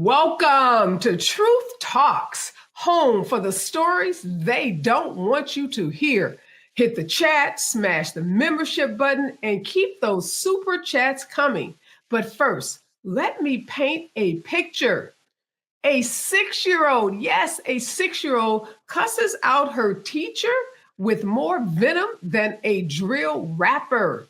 Welcome to Truth Talks, home for the stories they don't want you to hear. Hit the chat, smash the membership button, and keep those super chats coming. But first, let me paint a picture. A 6-year-old, yes, a 6-year-old cusses out her teacher with more venom than a drill rapper.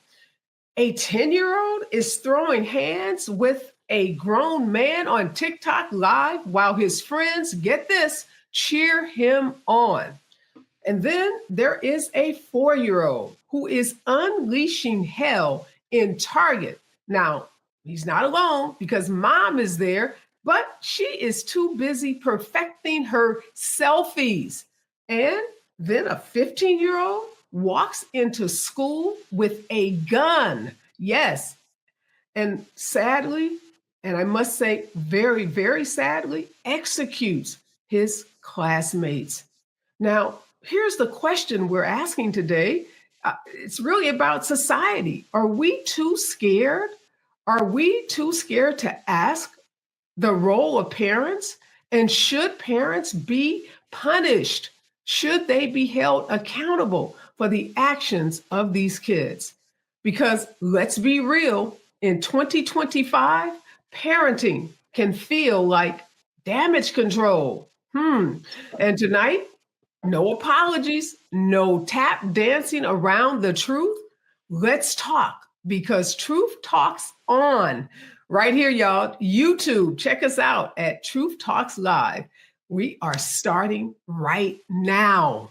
A 10-year-old is throwing hands with a grown man on TikTok Live while his friends, get this, cheer him on. And then there is a 4-year-old who is unleashing hell in Target. Now, he's not alone because mom is there, but she is too busy perfecting her selfies. And then a 15-year-old walks into school with a gun. Yes. And sadly, and I must say very, very sadly, executes his classmates. Now, here's the question we're asking today. It's really about society. Are we too scared? Are we too scared to ask the role of parents? And should parents be punished? Should they be held accountable for the actions of these kids? Because let's be real, in 2025, parenting can feel like damage control. And tonight, no apologies, no tap dancing around the truth. Let's talk, because truth talks on. Right here, y'all, YouTube, check us out at Truth Talks Live. We are starting right now.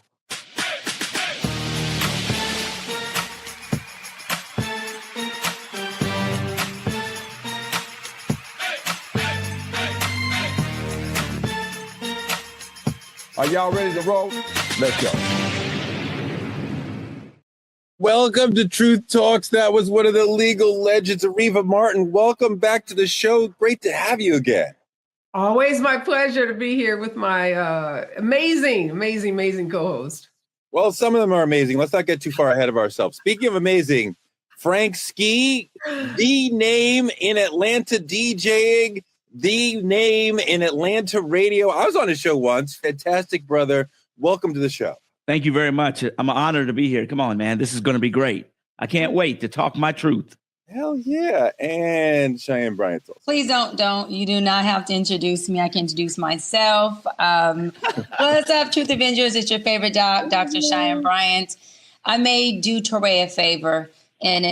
Are y'all ready to roll? Let's go. Welcome to Truth Talks. That was one of the legal legends, Areva Martin. Welcome back to the show. Great to have you again. Always my pleasure to be here with my amazing co-host. Well, some of them are amazing. Let's not get too far ahead of ourselves. Speaking of amazing, Frank Ski, the name in Atlanta DJing, the name in Atlanta radio. I was on his show once. Fantastic, brother. Welcome to the show. Thank you very much. I'm honored to be here. Come on, man. This is going to be great. I can't wait to talk my truth. Hell yeah. And Cheyenne Bryant. Please don't. You do not have to introduce me. I can introduce myself. What's up, Truth Avengers? It's your favorite doc, Dr. Cheyenne Bryant. I may do Toure a favor and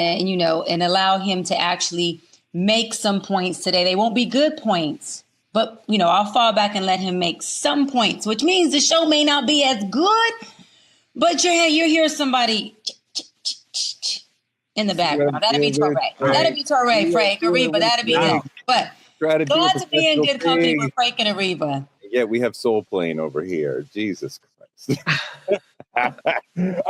allow him to actually make some points today. They won't be good points, but, I'll fall back and let him make some points, which means the show may not be as good, but you hear somebody in the background. That'll be Toure. That'll be Toure, Frank, Areva. That'll be them. But glad to be in good company with Frank and Areva. Yeah, we have soul playing over here. Jesus Christ. All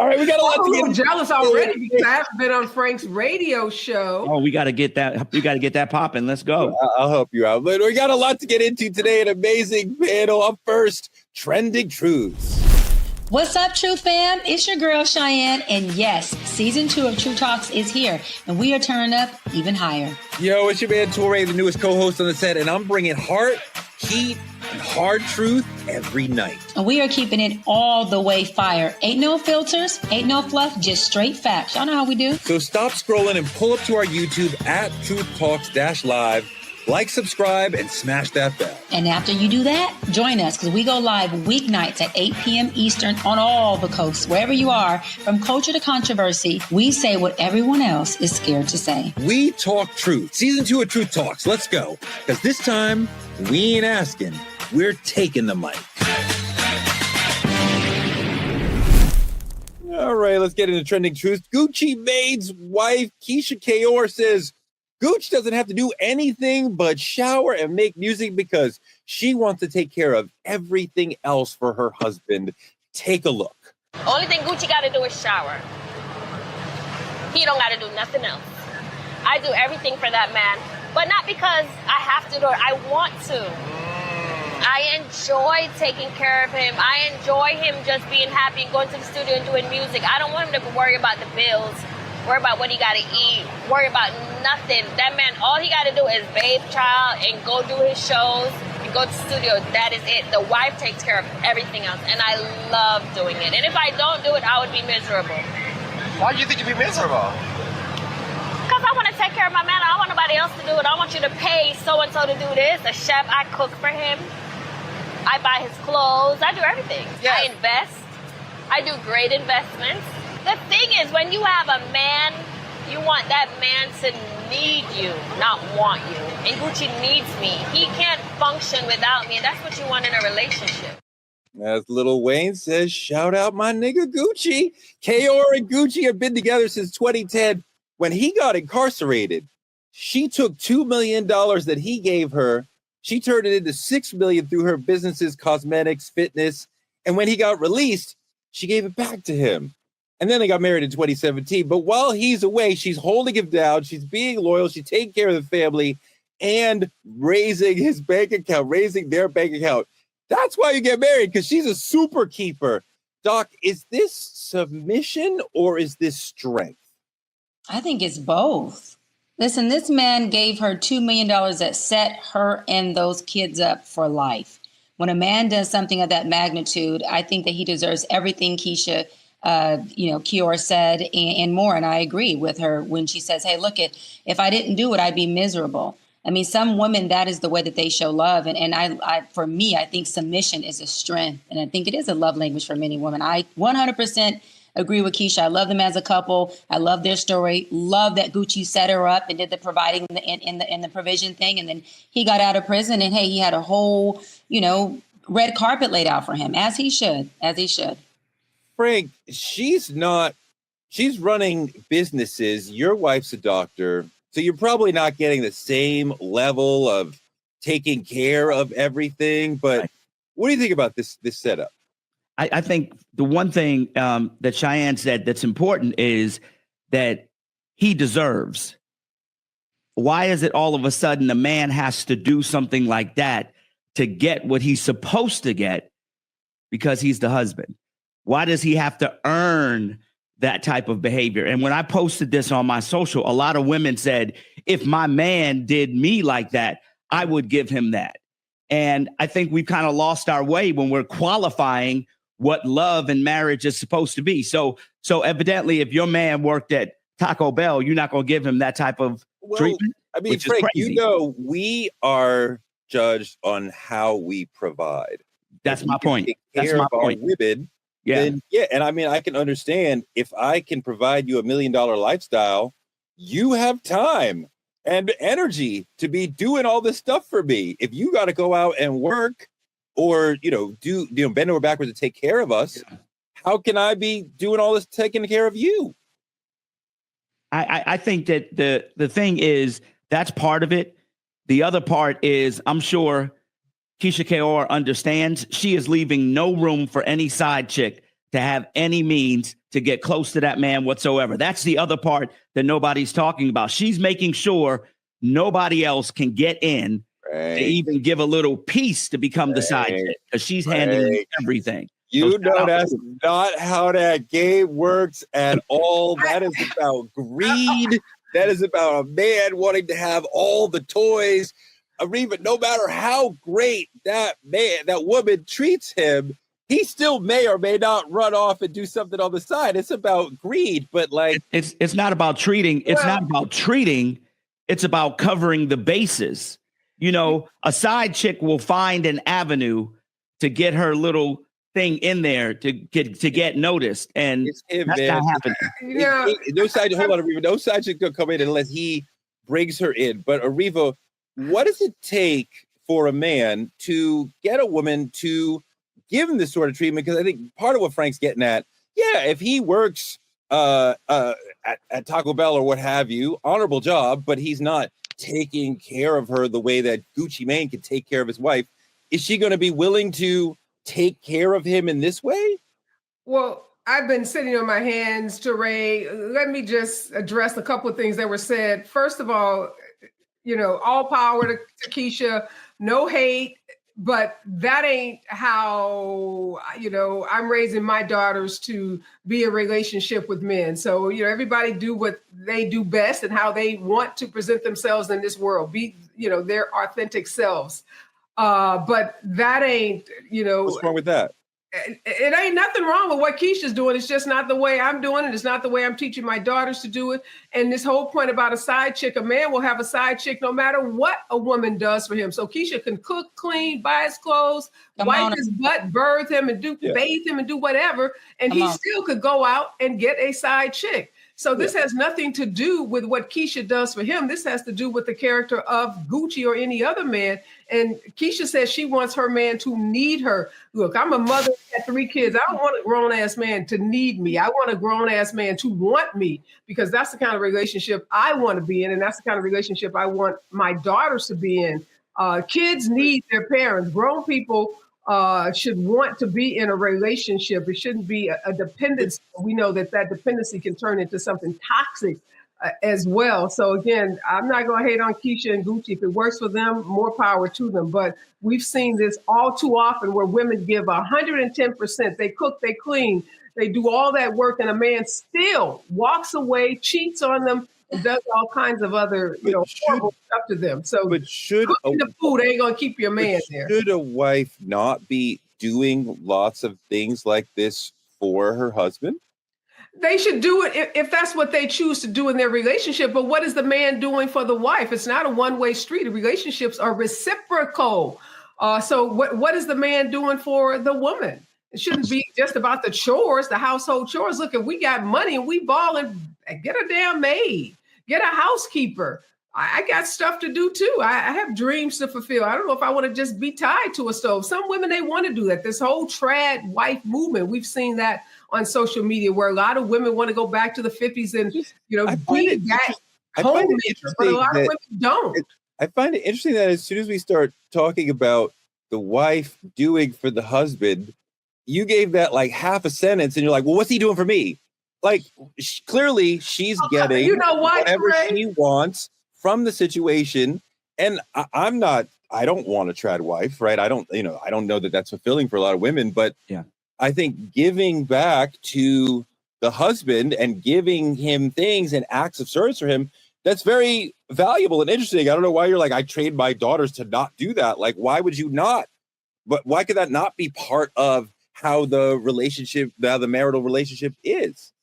right, we got a lot to get jealous already because I haven't been on Frank's radio show. Oh, we got to get that. We got to get that popping. Let's go. I'll help you out. But we got a lot to get into today. An amazing panel. Up first, trending truths. What's up, Truth fam? It's your girl, Cheyenne. And yes, season 2 of True Talks is here, and we are turning up even higher. Yo, it's your man, Toure, the newest co-host on the set, and I'm bringing heart, heat, and hard truth every night. And we are keeping it all the way fire. Ain't no filters, ain't no fluff, just straight facts. Y'all know how we do. So stop scrolling and pull up to our YouTube at Truth Talks-Live. Like, subscribe, and smash that bell. And after you do that, join us because we go live weeknights at 8 p.m. Eastern on all the coasts. Wherever you are, from culture to controversy, we say what everyone else is scared to say. We talk truth. Season 2 of Truth Talks. Let's go. Because this time, we ain't asking. We're taking the mic. All right, let's get into trending truth. Gucci Made's wife, Keyshia says, Gooch doesn't have to do anything but shower and make music because she wants to take care of everything else for her husband. Take a look. Only thing Gucci got to do is shower. He don't got to do nothing else. I do everything for that man, but not because I have to do it. I want to. I enjoy taking care of him. I enjoy him just being happy and going to the studio and doing music. I don't want him to worry about the bills. Worry about what he got to eat. Worry about nothing. That man, all he got to do is bathe child and go do his shows go to the studio, that is it. The wife takes care of everything else, and I love doing it. And if I don't do it, I would be miserable. Why do you think you'd be miserable? Because I want to take care of my man. I don't want nobody else to do it. I want you to pay so-and-so to do this. A chef, I cook for him. I buy his clothes. I do everything. Yes. I invest. I do great investments. The thing is, when you have a man, you want that man to need you, not want you. And Gucci needs me. He can't function without me, and that's what you want in a relationship. As Lil Wayne says, shout out my nigga Gucci. Kaor and Gucci have been together since 2010. When he got incarcerated, she took $2 million that he gave her. She turned it into $6 million through her businesses, cosmetics, fitness. And when he got released, she gave it back to him. And then they got married in 2017. But while he's away, she's holding him down. She's being loyal. She's taking care of the family and raising his bank account, raising their bank account. That's why you get married, because she's a super keeper. Doc, is this submission or is this strength? I think it's both. Listen, this man gave her $2 million that set her and those kids up for life. When a man does something of that magnitude, I think that he deserves everything Keyshia, Kior said and more. And I agree with her when she says, hey, look, if I didn't do it, I'd be miserable. I mean, some women, that is the way that they show love. And I for me, I think submission is a strength. And I think it is a love language for many women. I 100% agree with Keyshia. I love them as a couple. I love their story. Love that Gucci set her up and did the providing in the provision thing. And then he got out of prison and, hey, he had a whole, red carpet laid out for him, as he should. Frank, she's running businesses. Your wife's a doctor. So you're probably not getting the same level of taking care of everything. But right. What do you think about this setup? I think the one thing that Cheyenne said that's important is that he deserves. Why is it all of a sudden a man has to do something like that to get what he's supposed to get because he's the husband? Why does he have to earn that type of behavior? And when I posted this on my social, a lot of women said, if my man did me like that, I would give him that. And I think we've kind of lost our way when we're qualifying what love and marriage is supposed to be. So evidently, if your man worked at Taco Bell, you're not going to give him that type of treatment. I mean, Frank, we are judged on how we provide. That's my point. That's my point. Women, then, and I mean, I can understand if I can provide you $1 million lifestyle, you have time and energy to be doing all this stuff for me. If you got to go out and work, or, bend over backwards to take care of us, how can I be doing all this taking care of you? I think that the thing is, that's part of it. The other part is, I'm sure Keyshia Kaor understands she is leaving no room for any side chick to have any means to get close to that man whatsoever. That's the other part that nobody's talking about. She's making sure nobody else can get in. Right. To even give a little piece to become the side chick, because she's handling everything. That's not how that game works at all. That is about greed. That is about a man wanting to have all the toys. Areva, no matter how great that woman treats him, he still may or may not run off and do something on the side. It's about greed, but it's not about treating. It's not about treating. It's about covering the bases. A side chick will find an avenue to get her little thing in there to get noticed, and that's not happening. No side chick gonna come in unless he brings her in. But Areva, what does it take for a man to get a woman to give him this sort of treatment? Because I think part of what Frank's getting at, if he works at Taco Bell or what have you, honorable job, but he's not taking care of her the way that Gucci Mane could take care of his wife. Is she going to be willing to take care of him in this way? Well, I've been sitting on my hands, Toure. Let me just address a couple of things that were said. First of all, all power to Keyshia, no hate, but that ain't how, I'm raising my daughters to be a relationship with men. So, everybody do what they do best and how they want to present themselves in this world, be, their authentic selves. But that ain't, What's wrong with that? it ain't nothing wrong with what Keyshia's doing. It's just not the way I'm doing it. It's not the way I'm teaching my daughters to do it. And this whole point about a side chick, a man will have a side chick no matter what a woman does for him. So Keyshia can cook, clean, buy his clothes, wipe his butt, birth him, and bathe him and do whatever. And he still could go out and get a side chick. So this has nothing to do with what Keyshia does for him. This has to do with the character of Gucci or any other man. And Keyshia says she wants her man to need her. Look, I'm a mother at 3 kids. I don't want a grown-ass man to need me. I want a grown-ass man to want me, because that's the kind of relationship I want to be in. And that's the kind of relationship I want my daughters to be in. Kids need their parents. Grown people should want to be in a relationship. It shouldn't be a dependency. We know that dependency can turn into something toxic as well. So again, I'm not going to hate on Keyshia and Gucci. If it works for them, more power to them. But we've seen this all too often where women give 110%. They cook, they clean, they do all that work, and a man still walks away, cheats on them, and does all kinds of other, horrible stuff to them. So, but cooking the food ain't gonna keep your man there. Should a wife not be doing lots of things like this for her husband? They should do it if that's what they choose to do in their relationship. But what is the man doing for the wife? It's not a one-way street. Relationships are reciprocal. So what is the man doing for the woman? It shouldn't be just about the chores, the household chores. Look, if we got money and we ball, and get a damn maid, get a housekeeper. I got stuff to do too. I have dreams to fulfill. I don't know if I want to just be tied to a stove. Some women, they want to do that. This whole trad wife movement, we've seen that on social media, where a lot of women want to go back to the 50s and, be that homemaker, but a lot of women don't. I find it interesting that as soon as we start talking about the wife doing for the husband, you gave that like half a sentence and you're like, well, what's he doing for me? Like, clearly she's getting whatever she wants from the situation. And I don't want a trad wife, right? I don't know that that's fulfilling for a lot of women, but I think giving back to the husband and giving him things and acts of service for him, that's very valuable and interesting. I don't know why you're like, I trained my daughters to not do that. Like, why would you not? But why could that not be part of how the marital relationship is?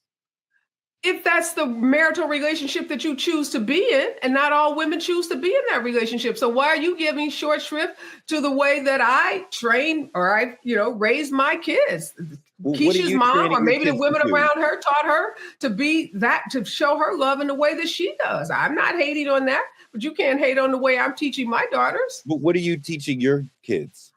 If that's the marital relationship that you choose to be in, and not all women choose to be in that relationship. So why are you giving short shrift to the way that I train or I, raise my kids? Keyshia's mom, or maybe the women around her taught her to be that, to show her love in the way that she does. I'm not hating on that, but you can't hate on the way I'm teaching my daughters. But what are you teaching your kids?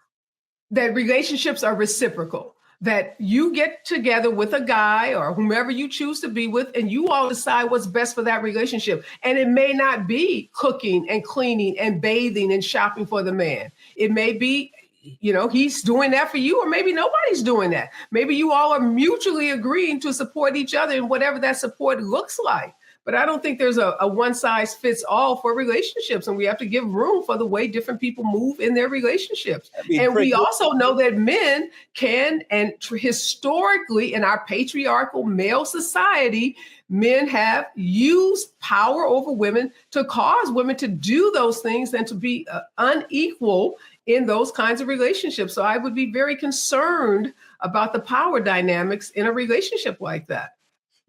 That relationships are reciprocal. That you get together with a guy or whomever you choose to be with, and you all decide what's best for that relationship. And it may not be cooking and cleaning and bathing and shopping for the man. It may be, he's doing that for you, or maybe nobody's doing that. Maybe you all are mutually agreeing to support each other in whatever that support looks like. But I don't think there's a one size fits all for relationships. And we have to give room for the way different people move in their relationships. And we also know that men can, and historically in our patriarchal male society, men have used power over women to cause women to do those things and to be unequal in those kinds of relationships. So I would be very concerned about the power dynamics in a relationship like that.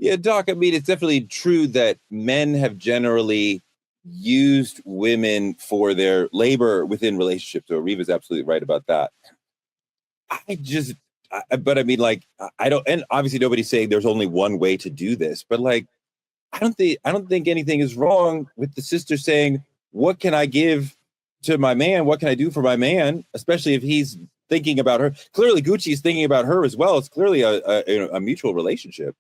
Yeah, Doc, I mean, it's definitely true that men have generally used women for their labor within relationships. So Areva's absolutely right about that. But I mean, like, I don't, and obviously nobody's saying there's only one way to do this, but like, I don't think anything is wrong with the sister saying, what can I give to my man? What can I do for my man? Especially if he's thinking about her. Clearly, Gucci's thinking about her as well. It's clearly a mutual relationship.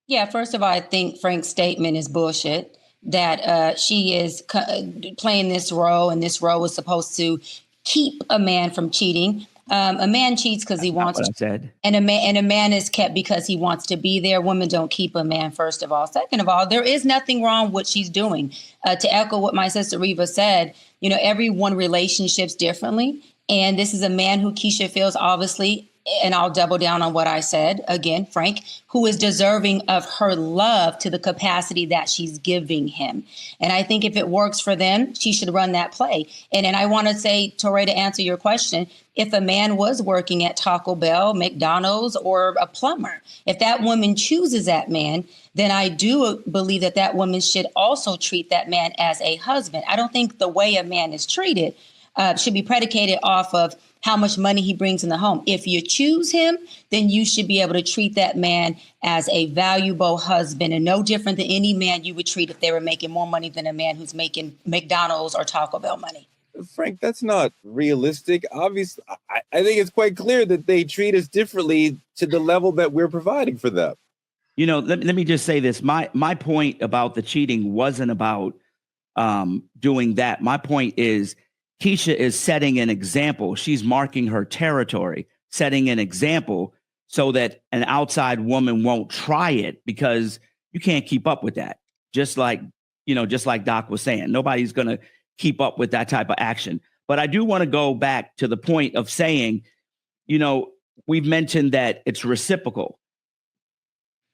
Yeah, first of all, I think Frank's statement is bullshit, that she is playing this role, and this role is supposed to keep a man from cheating. A man cheats because he wants to, and a man is kept because he wants to be there. Women don't keep a man, first of all. Second of all, there is nothing wrong with what she's doing. To echo what my sister Areva said, everyone relationships differently. And this is a man who Keyshia feels obviously and I'll double down on what I said again, Frank, who is deserving of her love to the capacity that she's giving him. And I think if it works for them, she should run that play. And I want to say, Toure, to answer your question, if a man was working at Taco Bell, McDonald's, or a plumber, if that woman chooses that man, then I do believe that that woman should also treat that man as a husband. I don't think the way a man is treated should be predicated off of how much money he brings in the home. If you choose him, then you should be able to treat that man as a valuable husband, and no different than any man you would treat if they were making more money than a man who's making McDonald's or Taco Bell money. Frank, that's not realistic. Obviously, I think it's quite clear that they treat us differently to the level that we're providing for them. You know, let me just say this. My point about the cheating wasn't about doing that. My point is Keyshia is setting an example. She's marking her territory, setting an example so that an outside woman won't try it, because you can't keep up with that. Just like Doc was saying, nobody's going to keep up with that type of action. But I do want to go back to the point of saying, you know, we've mentioned that it's reciprocal.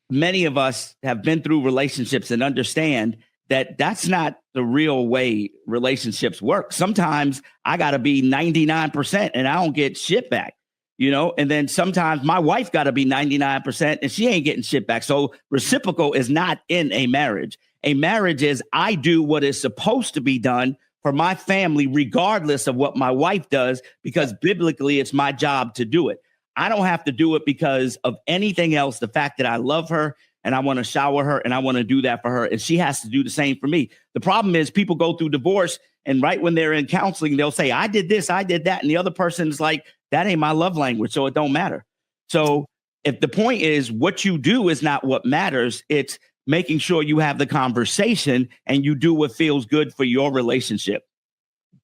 Many of us have been through relationships and understand that that's not the real way relationships work. Sometimes I got to be 99% and I don't get shit back, you know, and then sometimes my wife got to be 99% and she ain't getting shit back. So reciprocal is not in a marriage. A marriage is I do what is supposed to be done for my family, regardless of what my wife does, because biblically it's my job to do it. I don't have to do it because of anything else. The fact that I love her and I want to shower her and I want to do that for her, and she has to do the same for me. The problem is people go through divorce, and right when they're in counseling, they'll say, I did this, I did that. And the other person's like, that ain't my love language, so it don't matter. So if the point is what you do is not what matters, it's making sure you have the conversation and you do what feels good for your relationship.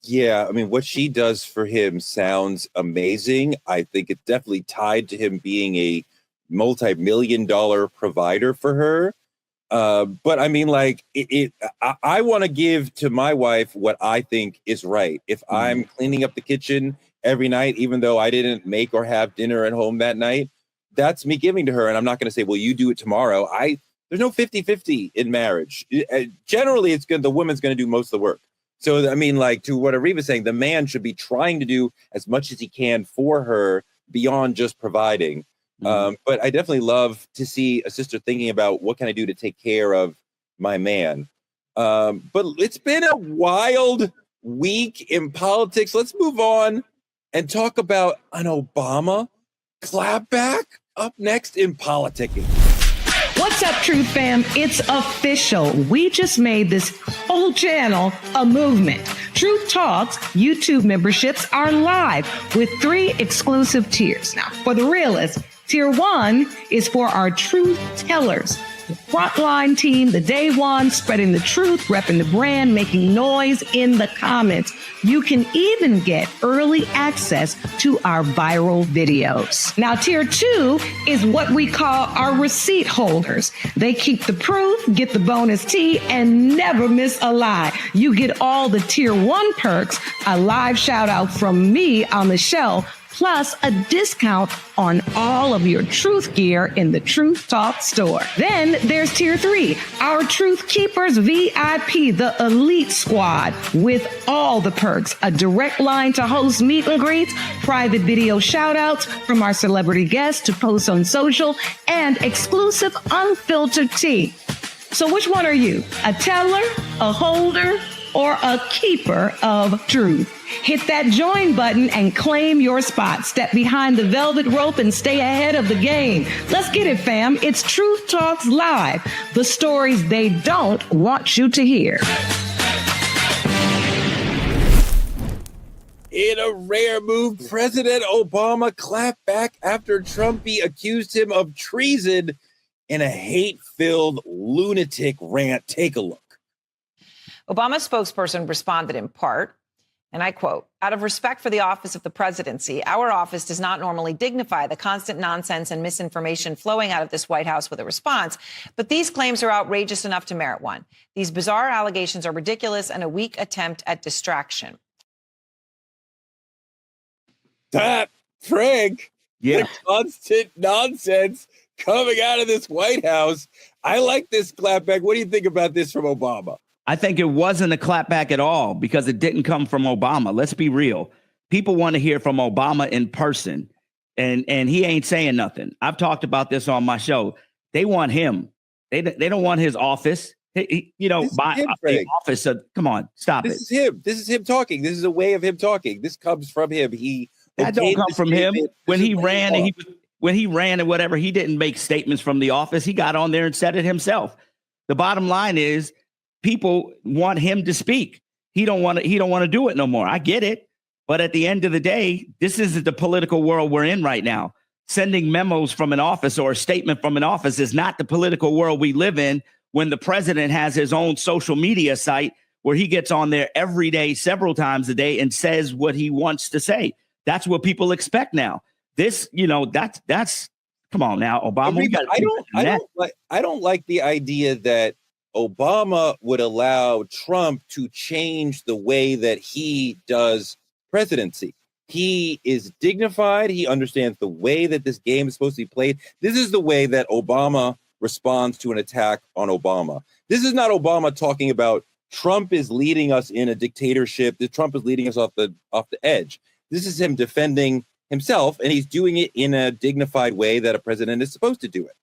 Yeah, I mean, what she does for him sounds amazing. I think it's definitely tied to him being a multi-million-dollar provider for her. But I mean, like, I want to give to my wife what I think is right. If I'm cleaning up the kitchen every night, even though I didn't make or have dinner at home that night, that's me giving to her. And I'm not going to say, well, you do it tomorrow. There's no 50-50 in marriage. Generally, it's good. The woman's going to do most of the work. So, I mean, like, to what Areva's saying, the man should be trying to do as much as he can for her beyond just providing. But I definitely love to see a sister thinking about what can I do to take care of my man. But it's been a wild week in politics. Let's move on and talk about an Obama clapback up next in politicking. What's up, Truth Fam? It's official. We just made this whole channel a movement. Truth Talks YouTube memberships are live with 3 exclusive tiers. Now, for the realists, Tier 1 is for our truth tellers, the frontline team, the day one, spreading the truth, repping the brand, making noise in the comments. You can even get early access to our viral videos. Now, Tier 2 is what we call our receipt holders. They keep the proof, get the bonus tea, and never miss a lie. You get all the Tier 1 perks, a live shout out from me on the show, plus a discount on all of your truth gear in the Truth Talk store. Then there's Tier 3, our Truth Keepers VIP, the elite squad, with all the perks, a direct line to host meet and greets, private video shout outs from our celebrity guests to post on social, and exclusive unfiltered tea. So which one are you? A teller, a holder, or a keeper of truth? Hit that join button and claim your spot. Step behind the velvet rope and stay ahead of the game. Let's get it, fam. It's Truth Talks Live, the stories they don't want you to hear. In a rare move, President Obama clapped back after Trumpy accused him of treason in a hate-filled lunatic rant. Take a look. Obama's spokesperson responded in part, and I quote, "Out of respect for the office of the presidency, our office does not normally dignify the constant nonsense and misinformation flowing out of this White House with a response, but these claims are outrageous enough to merit one. These bizarre allegations are ridiculous and a weak attempt at distraction." Frank, Yeah. The constant nonsense coming out of this White House. I like this clapback. What do you think about this from Obama? I think it wasn't a clapback at all because it didn't come from Obama. Let's be real. People want to hear from Obama in person, and he ain't saying nothing. I've talked about this on my show. They want him. They don't want his office. The office. Come on, stop it. This is him. This is him talking. This is a way of him talking. This comes from him. That don't come from him. When he ran and whatever, he didn't make statements from the office. He got on there and said it himself. The bottom line is people want him to speak. He don't want to do it no more. I get it. But at the end of the day, this isn't the political world we're in right now. Sending memos from an office or a statement from an office is not the political world we live in when the president has his own social media site where he gets on there every day, several times a day, and says what he wants to say. That's what people expect now. This, that's come on now, Obama. I don't like the idea that Obama would allow Trump to change the way that he does presidency. He is dignified. He understands the way that this game is supposed to be played. This is the way that Obama responds to an attack on Obama. This is not Obama talking about Trump is leading us in a dictatorship, that Trump is leading us off the edge. This is him defending himself, and he's doing it in a dignified way that a president is supposed to do it.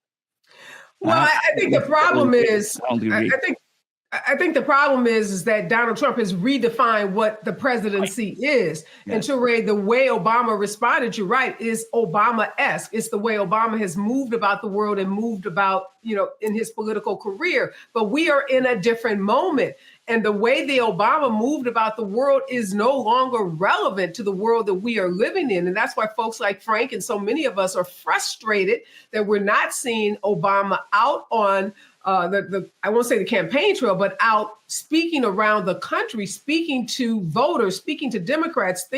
Well, I think the problem is, I think the problem is that Donald Trump has redefined what the presidency is. Yeah. And Toure, the way Obama responded, you're right, is Obama-esque. It's the way Obama has moved about the world and moved about, in his political career. But we are in a different moment. And the way the Obama moved about the world is no longer relevant to the world that we are living in. And that's why folks like Frank and so many of us are frustrated that we're not seeing Obama out on I won't say the campaign trail, but out speaking around the country, speaking to voters, speaking to Democrats,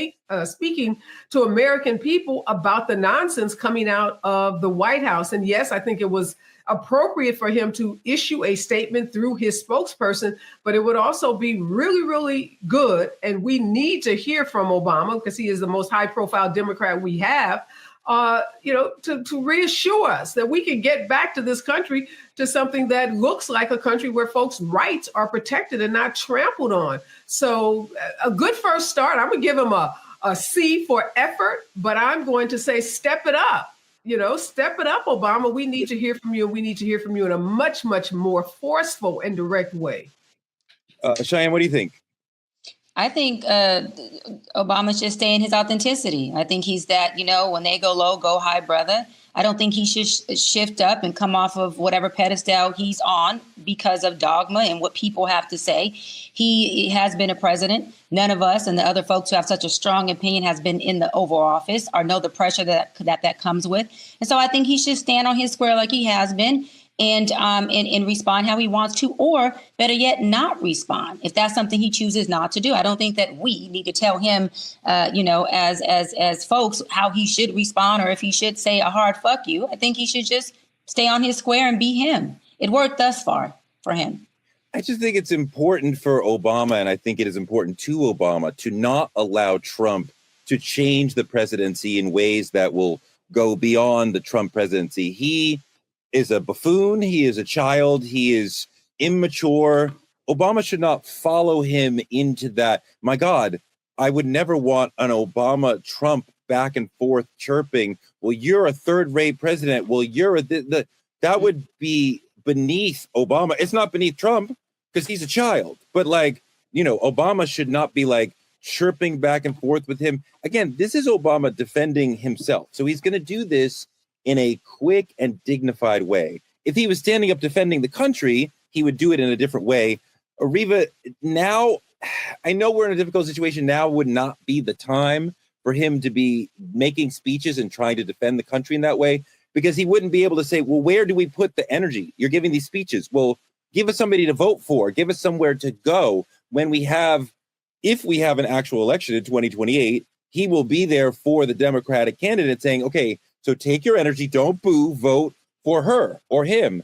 speaking to American people about the nonsense coming out of the White House. And yes, I think it was appropriate for him to issue a statement through his spokesperson, but it would also be really, really good. And we need to hear from Obama because he is the most high profile Democrat we have. To reassure us that we can get back to this country to something that looks like a country where folks' rights are protected and not trampled on. So a good first start. I'm going to give him a C for effort, but I'm going to say step it up. Step it up, Obama. We need to hear from you, and we need to hear from you in a much, much more forceful and direct way. Cheyenne, what do you think? I think Obama should stay in his authenticity. I think he's that, when they go low, go high, brother. I don't think he should shift up and come off of whatever pedestal he's on because of dogma and what people have to say. He has been a president. None of us and the other folks who have such a strong opinion has been in the Oval Office or know the pressure that comes with. And so I think he should stand on his square like he has been and respond how he wants to, or better yet, not respond if that's something he chooses not to do. I don't think that we need to tell him, as folks, how he should respond or if he should say a hard fuck you. I think he should just stay on his square and be him. It worked thus far for him. I just think it's important for Obama, and I think it is important to Obama to not allow Trump to change the presidency in ways that will go beyond the Trump presidency. He is a buffoon. He is a child. He is immature. Obama should not follow him into that. My God, I would never want an Obama-Trump back and forth chirping. Well, you're a third-rate president. Well, you're that would be beneath Obama. It's not beneath Trump because he's a child. But Obama should not be chirping back and forth with him. Again, this is Obama defending himself. So he's going to do this in a quick and dignified way. If he was standing up defending the country, he would do it in a different way. Areva, now, I know we're in a difficult situation. Now would not be the time for him to be making speeches and trying to defend the country in that way, because he wouldn't be able to say, well, where do we put the energy? You're giving these speeches. Well, give us somebody to vote for. Give us somewhere to go when if we have an actual election in 2028, he will be there for the Democratic candidate saying, okay, so take your energy, don't boo, vote for her or him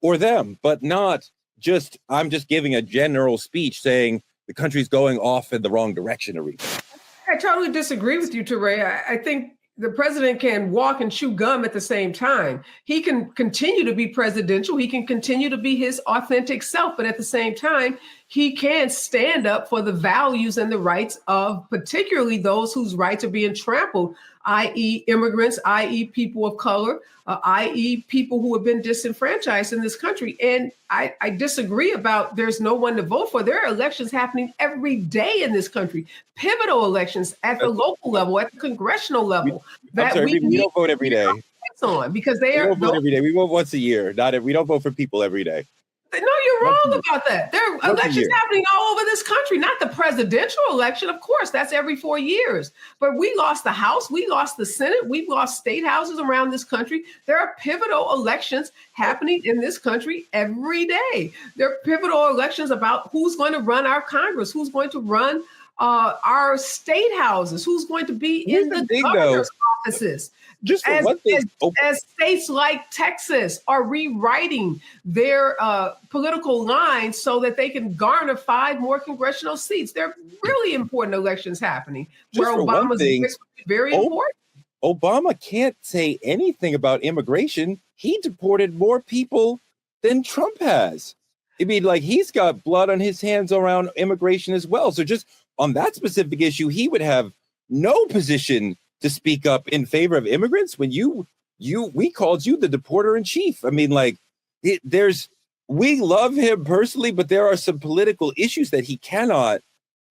or them, but not just, I'm just giving a general speech saying the country's going off in the wrong direction, Areva. I totally disagree with you, Toure. I think the president can walk and chew gum at the same time. He can continue to be presidential. He can continue to be his authentic self, but at the same time, he can stand up for the values and the rights of particularly those whose rights are being trampled, i.e. immigrants, i.e. people of color, i.e. people who have been disenfranchised in this country. And I disagree about there's no one to vote for. There are elections happening every day in this country, pivotal elections at the local level, at the congressional level. We don't vote every day. On because they don't vote every day. We vote once a year. We don't vote for people every day. No, you're wrong about that. There are elections happening all over this country, not the presidential election. Of course, that's every 4 years. But we lost the House. We lost the Senate. We've lost state houses around this country. There are pivotal elections happening in this country every day. There are pivotal elections about who's going to run our Congress, who's going to run our state houses, who's going to be in the governor's offices. Just for one thing, as states like Texas are rewriting their political lines so that they can garner 5 more congressional seats. There are really important elections happening where Obama's very important. Obama can't say anything about immigration. He deported more people than Trump has. I mean, like, he's got blood on his hands around immigration as well. So just on that specific issue, he would have no position to speak up in favor of immigrants when we called you the deporter in chief. I mean, like, we love him personally, but there are some political issues that he cannot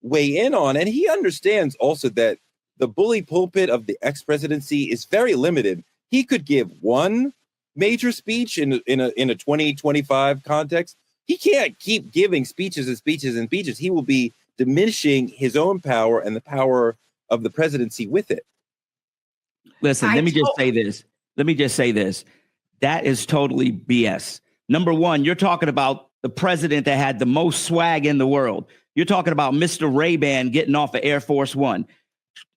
weigh in on. And he understands also that the bully pulpit of the ex-presidency is very limited. He could give one major speech in a 2025 context. He can't keep giving speeches and speeches and speeches. He will be diminishing his own power and the power of the presidency with it. Listen, let me just say this. That is totally BS. Number one, you're talking about the president that had the most swag in the world. You're talking about Mr. Ray-Ban getting off of Air Force One.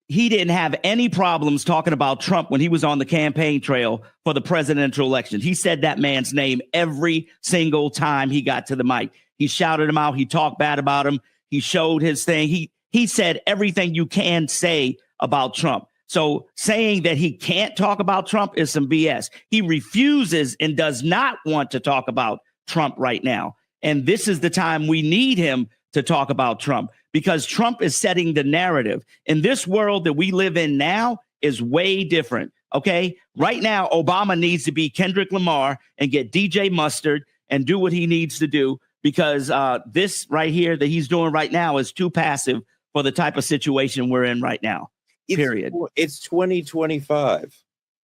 He didn't have any problems talking about Trump when he was on the campaign trail for the presidential election. He said that man's name every single time he got to the mic. He shouted him out. He talked bad about him. He showed his thing. He said everything you can say about Trump. So saying that he can't talk about Trump is some BS. He refuses and does not want to talk about Trump right now. And this is the time we need him to talk about Trump, because Trump is setting the narrative. In this world that we live in now is way different. OK, right now, Obama needs to be Kendrick Lamar and get DJ Mustard and do what he needs to do, because this right here that he's doing right now is too passive for the type of situation we're in right now. Period. It's 2025.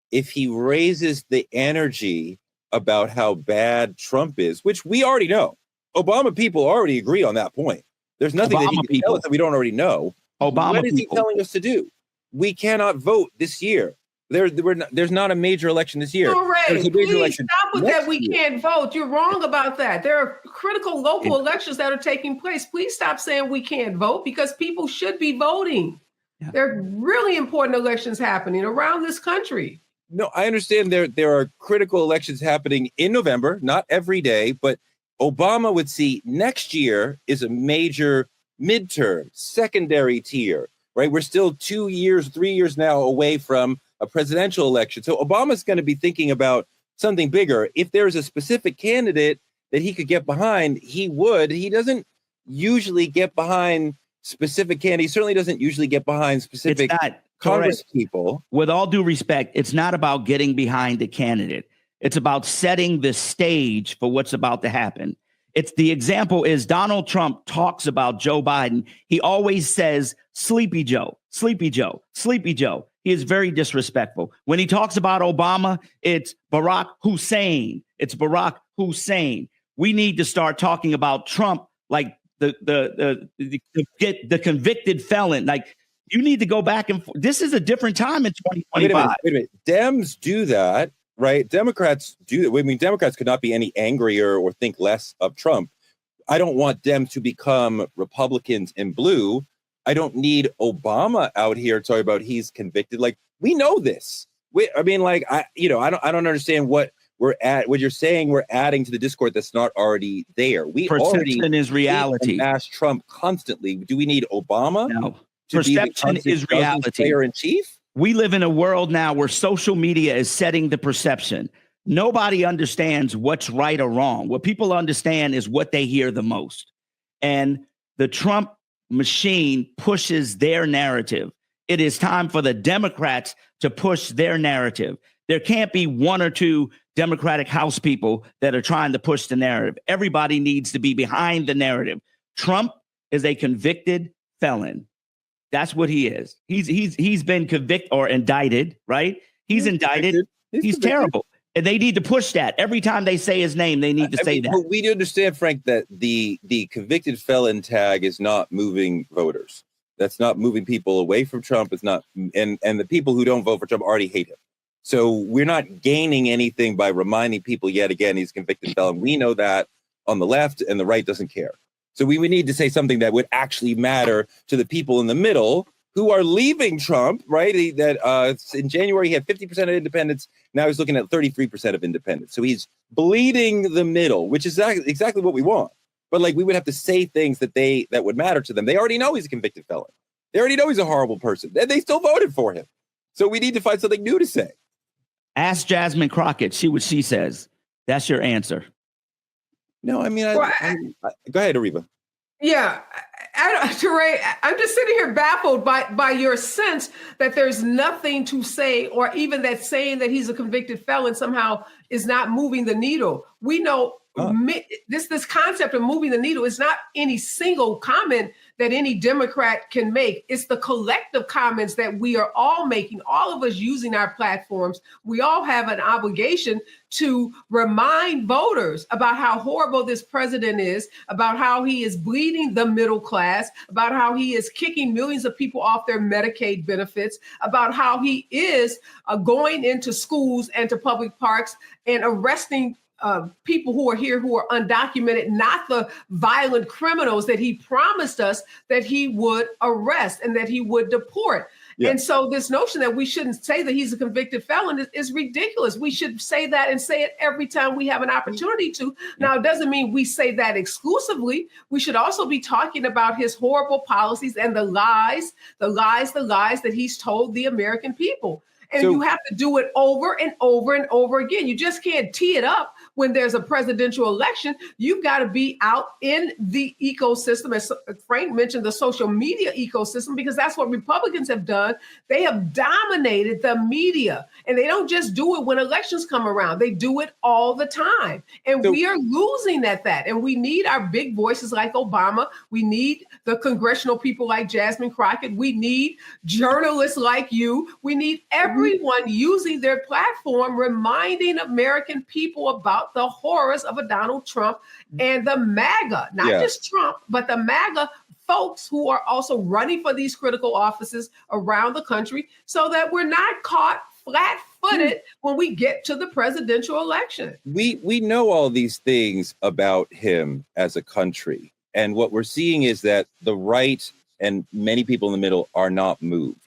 If he raises the energy about how bad Trump is, which we already know, Obama people already agree on that point. There's nothing that he can tell us that we don't already know. What is he telling us to do? We cannot vote this year. There's not a major election this year. Please stop with that. We can't vote. You're wrong about that. There are critical local elections that are taking place. Please stop saying we can't vote, because people should be voting. Yeah. There are really important elections happening around this country. No, I understand there are critical elections happening in November, not every day, but Obama would see next year is a major midterm, secondary tier, right? We're still 2 years, 3 years now away from a presidential election. So Obama's going to be thinking about something bigger. If there's a specific candidate that he could get behind, he would. He doesn't usually get behind specific candidates. He certainly doesn't usually get behind specific Congress people. With all due respect, it's not about getting behind a candidate. It's about setting the stage for what's about to happen. It's the example is Donald Trump talks about Joe Biden. He always says, Sleepy Joe, Sleepy Joe, Sleepy Joe. He is very disrespectful. When he talks about Obama, it's Barack Hussein. It's Barack Hussein. We need to start talking about Trump like the convicted felon. Like, you need to go back and forth. This is a different time in 2025. Wait a minute. Dems do that, right? Democrats do that. I mean, Democrats could not be any angrier or think less of Trump. I don't want them to become Republicans in blue. I don't need Obama out here talking about he's convicted. Like, we know this. I don't understand what you're saying we're adding to the discord that's not already there. We Perception already is reality. Bash Trump constantly. Do we need Obama? No. Perception is reality. Player in chief? We live in a world now where social media is setting the perception. Nobody understands what's right or wrong. What people understand is what they hear the most. And the Trump machine pushes their narrative. It is time for the Democrats to push their narrative. There can't be one or two Democratic House people that are trying to push the narrative. Everybody needs to be behind the narrative. Trump is a convicted felon. That's what he is. He's been convicted or indicted, right? He's indicted. He's terrible. And they need to push that. Every time they say his name, they need to say that. But we do understand, Frank, that the convicted felon tag is not moving voters. That's not moving people away from Trump. It's not, and the people who don't vote for Trump already hate him. So we're not gaining anything by reminding people yet again he's a convicted felon. We know that on the left, and the right doesn't care. So we would need to say something that would actually matter to the people in the middle who are leaving Trump, right? In January, he had 50% of independents. Now he's looking at 33% of independents. So he's bleeding the middle, which is exactly what we want. But like, we would have to say things that would matter to them. They already know he's a convicted felon. They already know he's a horrible person, and they still voted for him. So we need to find something new to say. Ask Jasmine Crockett. See what she says. That's your answer. No, I mean, go ahead, Areva. Yeah, Toure, I'm just sitting here baffled by your sense that there's nothing to say, or even that saying that he's a convicted felon somehow is not moving the needle. We know this concept of moving the needle is not any single comment that any Democrat can make. It's the collective comments that we are all making, all of us using our platforms. We all have an obligation to remind voters about how horrible this president is, about how he is bleeding the middle class, about how he is kicking millions of people off their Medicaid benefits, about how he is going into schools and to public parks and arresting people who are here who are undocumented, not the violent criminals that he promised us that he would arrest and that he would deport. Yeah. And so this notion that we shouldn't say that he's a convicted felon is ridiculous. We should say that and say it every time we have an opportunity to. Now, it doesn't mean we say that exclusively. We should also be talking about his horrible policies and the lies that he's told the American people. And you have to do it over and over and over again. You just can't tee it up when there's a presidential election. You've got to be out in the ecosystem, as Frank mentioned, the social media ecosystem, because that's what Republicans have done. They have dominated the media, and they don't just do it when elections come around. They do it all the time. And we are losing at that. And we need our big voices like Obama. We need the congressional people like Jasmine Crockett. We need journalists like you. We need everyone using their platform, reminding American people about the horrors of a Donald Trump and the MAGA, not just Trump, but the MAGA folks who are also running for these critical offices around the country, so that we're not caught flat-footed when we get to the presidential election. We know all these things about him as a country. And what we're seeing is that the right and many people in the middle are not moved.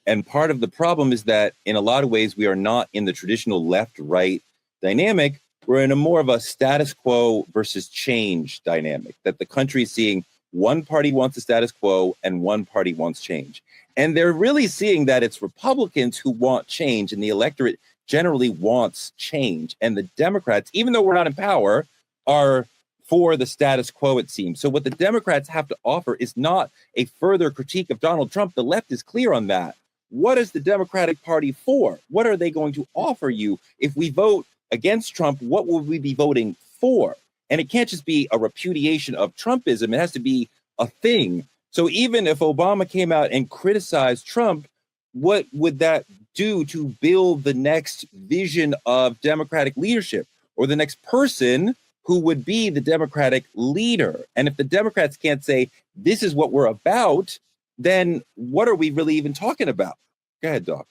And part of the problem is that in a lot of ways, we are not in the traditional left-right dynamic. We're in a more of a status quo versus change dynamic, that the country is seeing one party wants the status quo and one party wants change. And they're really seeing that it's Republicans who want change, and the electorate generally wants change. And the Democrats, even though we're not in power, are for the status quo, it seems. So what the Democrats have to offer is not a further critique of Donald Trump. The left is clear on that. What is the Democratic Party for? What are they going to offer you? If we vote against Trump, what will we be voting for? And it can't just be a repudiation of Trumpism. It has to be a thing. So even if Obama came out and criticized Trump, what would that do to build the next vision of Democratic leadership, or the next person who would be the Democratic leader? And if the Democrats can't say, this is what we're about, then what are we really even talking about? Go ahead, Doc.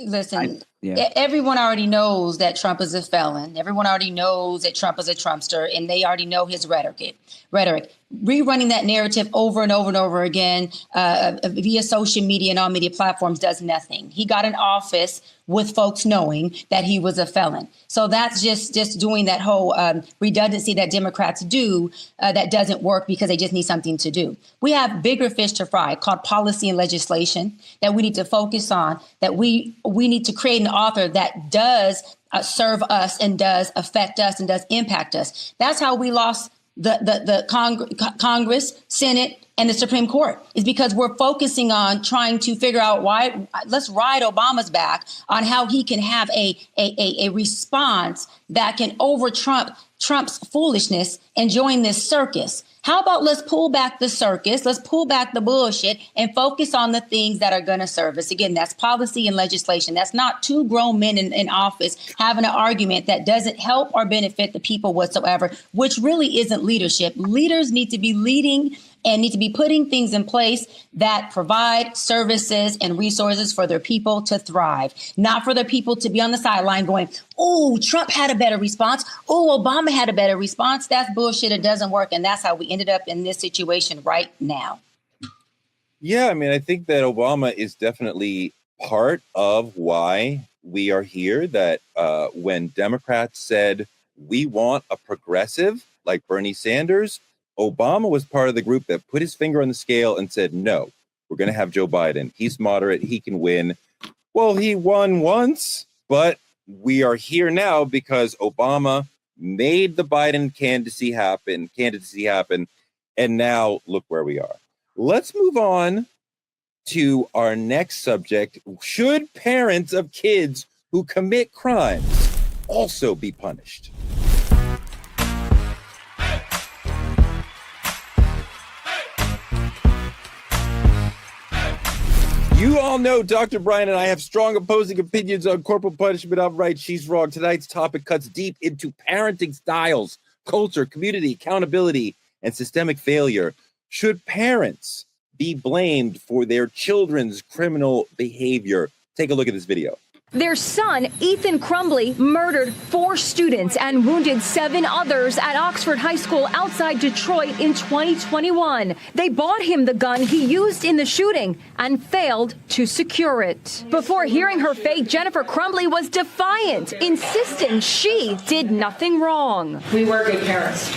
Listen, everyone already knows that Trump is a felon. Everyone already knows that Trump is a Trumpster, and they already know his rhetoric. rerunning that narrative over and over and over again via social media and all media platforms does nothing. He got in office with folks knowing that he was a felon. So that's just doing that whole redundancy that Democrats do that doesn't work because they just need something to do. We have bigger fish to fry called policy and legislation that we need to focus on, that we need to create an author that does serve us and does affect us and does impact us. That's how we lost the Congress, Senate, and the Supreme Court, is because we're focusing on trying to figure out why. Let's ride Obama's back on how he can have a response that can over Trump's foolishness and join this circus. How about let's pull back the circus, let's pull back the bullshit and focus on the things that are going to serve us. Again, that's policy and legislation. That's not two grown men in office having an argument that doesn't help or benefit the people whatsoever, which really isn't leadership. Leaders need to be leading and need to be putting things in place that provide services and resources for their people to thrive, not for their people to be on the sideline going, oh, Trump had a better response. Oh, Obama had a better response. That's bullshit. It doesn't work. And that's how we ended up in this situation right now. Yeah, I mean, I think that Obama is definitely part of why we are here, that when Democrats said we want a progressive like Bernie Sanders, Obama was part of the group that put his finger on the scale and said, no, we're going to have Joe Biden. He's moderate. He can win. Well, he won once, but we are here now because Obama made the Biden candidacy happen. And now look where we are. Let's move on to our next subject. Should parents of kids who commit crimes also be punished? You all know Dr. Bryant and I have strong opposing opinions on corporal punishment. I'm right, she's wrong. Tonight's topic cuts deep into parenting styles, culture, community, accountability, and systemic failure. Should parents be blamed for their children's criminal behavior? Take a look at this video. Their son, Ethan Crumbley, murdered 4 students and wounded 7 others at Oxford High School outside Detroit in 2021. They bought him the gun he used in the shooting and failed to secure it. Before hearing her fate, Jennifer Crumbley was defiant, insisting she did nothing wrong. We were good parents.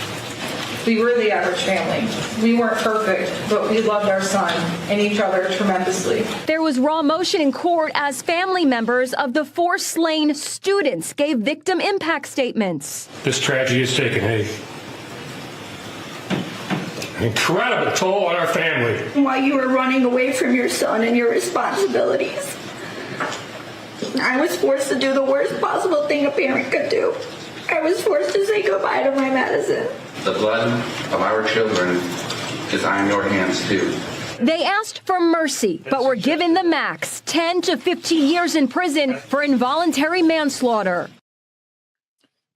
We were the average family. We weren't perfect, but we loved our son and each other tremendously. There was raw emotion in court as family members of the 4 slain students gave victim impact statements. This tragedy has taken an incredible toll on our family. While you were running away from your son and your responsibilities, I was forced to do the worst possible thing a parent could do. I was forced to say goodbye to my medicine. The blood of our children is on your hands, too. They asked for mercy, but were given the max, 10 to 15 years in prison for involuntary manslaughter.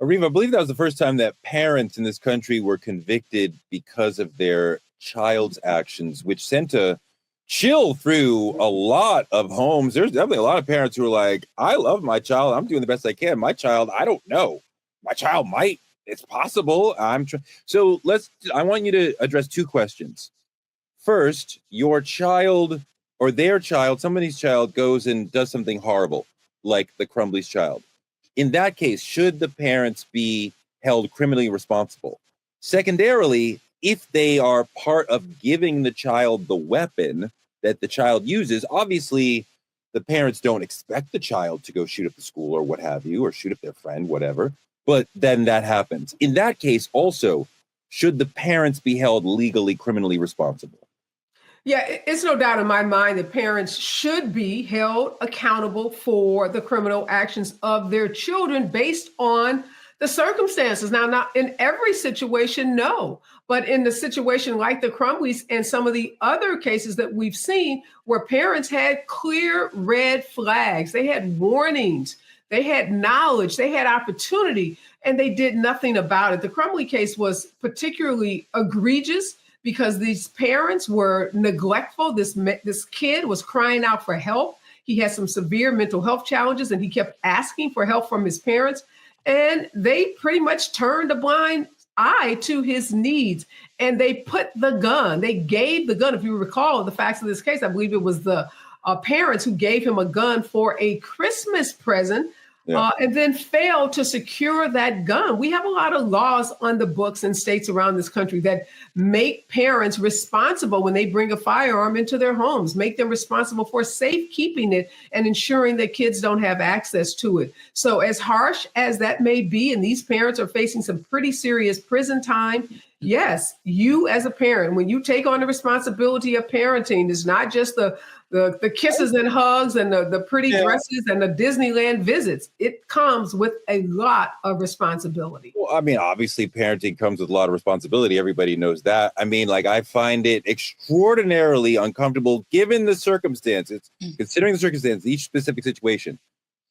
Areva, I believe that was the first time that parents in this country were convicted because of their child's actions, which sent a chill through a lot of homes. There's definitely a lot of parents who are like, I love my child. I'm doing the best I can. My child, I don't know. My child might. It's possible. So I want you to address 2 questions. First, your child or their child, somebody's child goes and does something horrible, like the Crumbley's child. In that case, should the parents be held criminally responsible? Secondarily, if they are part of giving the child the weapon that the child uses, obviously the parents don't expect the child to go shoot up the school or what have you, or shoot up their friend, whatever. But then that happens. In that case, also, should the parents be held legally, criminally responsible? Yeah, it's no doubt in my mind that parents should be held accountable for the criminal actions of their children based on the circumstances. Now, not in every situation, no. But in the situation like the Crumbleys and some of the other cases that we've seen where parents had clear red flags, they had warnings, they had knowledge, they had opportunity, and they did nothing about it. The Crumbley case was particularly egregious because these parents were neglectful. This kid was crying out for help. He had some severe mental health challenges, and he kept asking for help from his parents. And they pretty much turned a blind eye to his needs. And they put the gun, they gave the gun. If you recall the facts of this case, I believe it was the parents who gave him a gun for a Christmas present. And then failed to secure that gun. We have a lot of laws on the books in states around this country that make parents responsible when they bring a firearm into their homes, make them responsible for safekeeping it and ensuring that kids don't have access to it. So as harsh as that may be, and these parents are facing some pretty serious prison time, yes, you as a parent, when you take on the responsibility of parenting, it's not just the kisses and hugs and the pretty dresses and the Disneyland visits. It comes with a lot of responsibility. Well, I mean, obviously parenting comes with a lot of responsibility. Everybody knows that. I mean, like, I find it extraordinarily uncomfortable given the circumstances, considering the circumstances, each specific situation,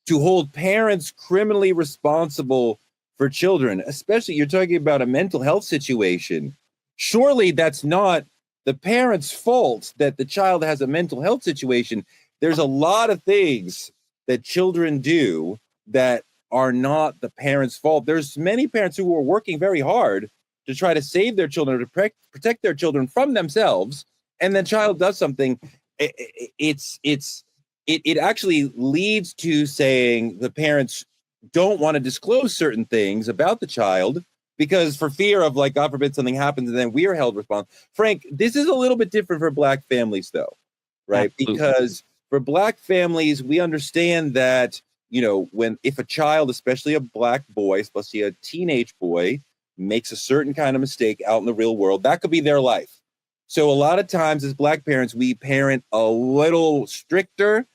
to hold parents criminally responsible for children, especially you're talking about a mental health situation. Surely that's not the parent's fault that the child has a mental health situation. There's a lot of things that children do that are not the parent's fault. There's many parents who are working very hard to try to save their children, to protect their children from themselves, and the child does something. It actually leads to saying the parents don't want to disclose certain things about the child because for fear of, like, God forbid something happens and then we are held responsible. Frank, this is a little bit different for Black families, though, right? Absolutely. Because for Black families, we understand that, you know, if a child, especially a Black boy, especially a teenage boy, makes a certain kind of mistake out in the real world, that could be their life. So a lot of times as Black parents, we parent a little stricter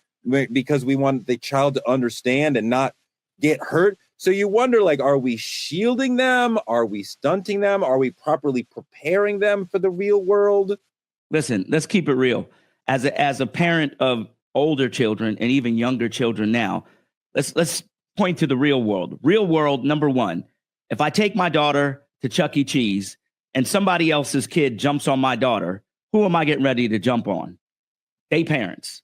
because we want the child to understand and not get hurt. So you wonder, like, are we shielding them? Are we stunting them? Are we properly preparing them for the real world? Listen, let's keep it real. As a parent of older children and even younger children now, let's point to the real world. Real world, number one, if I take my daughter to Chuck E. Cheese and somebody else's kid jumps on my daughter, who am I getting ready to jump on? They parents.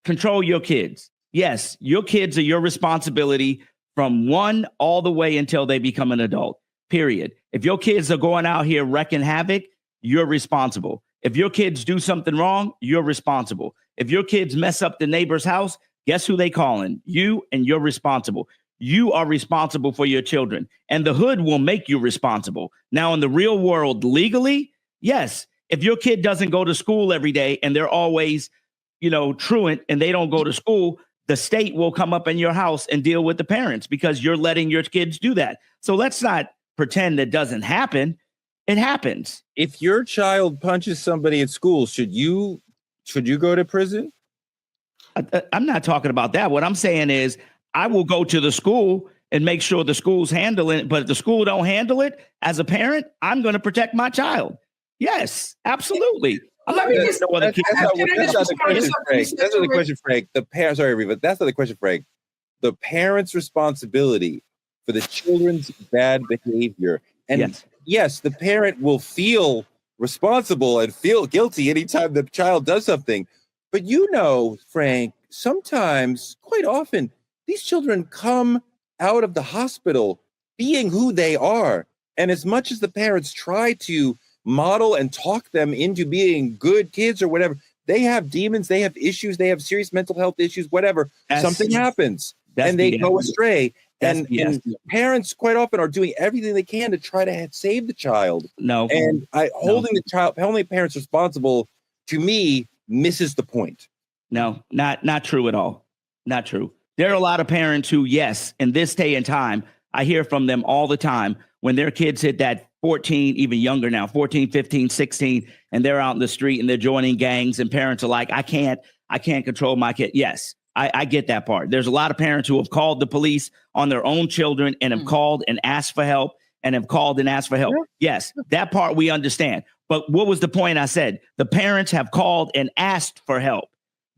Control your kids. Yes, your kids are your responsibility from 1 all the way until they become an adult, period. If your kids are going out here wrecking havoc, you're responsible. If your kids do something wrong, you're responsible. If your kids mess up the neighbor's house, guess who they calling? You, and you're responsible. You are responsible for your children, and the hood will make you responsible. Now, in the real world, legally, yes, if your kid doesn't go to school every day and they're always, truant and they don't go to school, the state will come up in your house and deal with the parents because you're letting your kids do that. So let's not pretend that doesn't happen. It happens. If your child punches somebody at school, should you go to prison? I'm not talking about that. What I'm saying is I will go to the school and make sure the school's handling it. But if the school don't handle it, as a parent, I'm going to protect my child. Yes, absolutely. That's not the question, Frank. That's not the question, Frank. Sorry, Areva. That's not the question, Frank. The parent's responsibility for the children's bad behavior. And yes, the parent will feel responsible and feel guilty anytime the child does something. But Frank, sometimes, quite often, these children come out of the hospital being who they are. And as much as the parents try to model and talk them into being good kids or whatever, they have demons, they have issues, they have serious mental health issues, whatever. Something happens and they go astray. And parents quite often are doing everything they can to try to save the child. Holding the parents responsible, to me, misses the point. No, not true at all. Not true. There are a lot of parents who, yes, in this day and time, I hear from them all the time when their kids hit that 14, even younger now, 14, 15, 16, and they're out in the street and they're joining gangs and parents are like, I can't control my kid. Yes, I get that part. There's a lot of parents who have called the police on their own children and have called and asked for help and have called and asked for help. Yes, that part we understand. But what was the point I said? The parents have called and asked for help.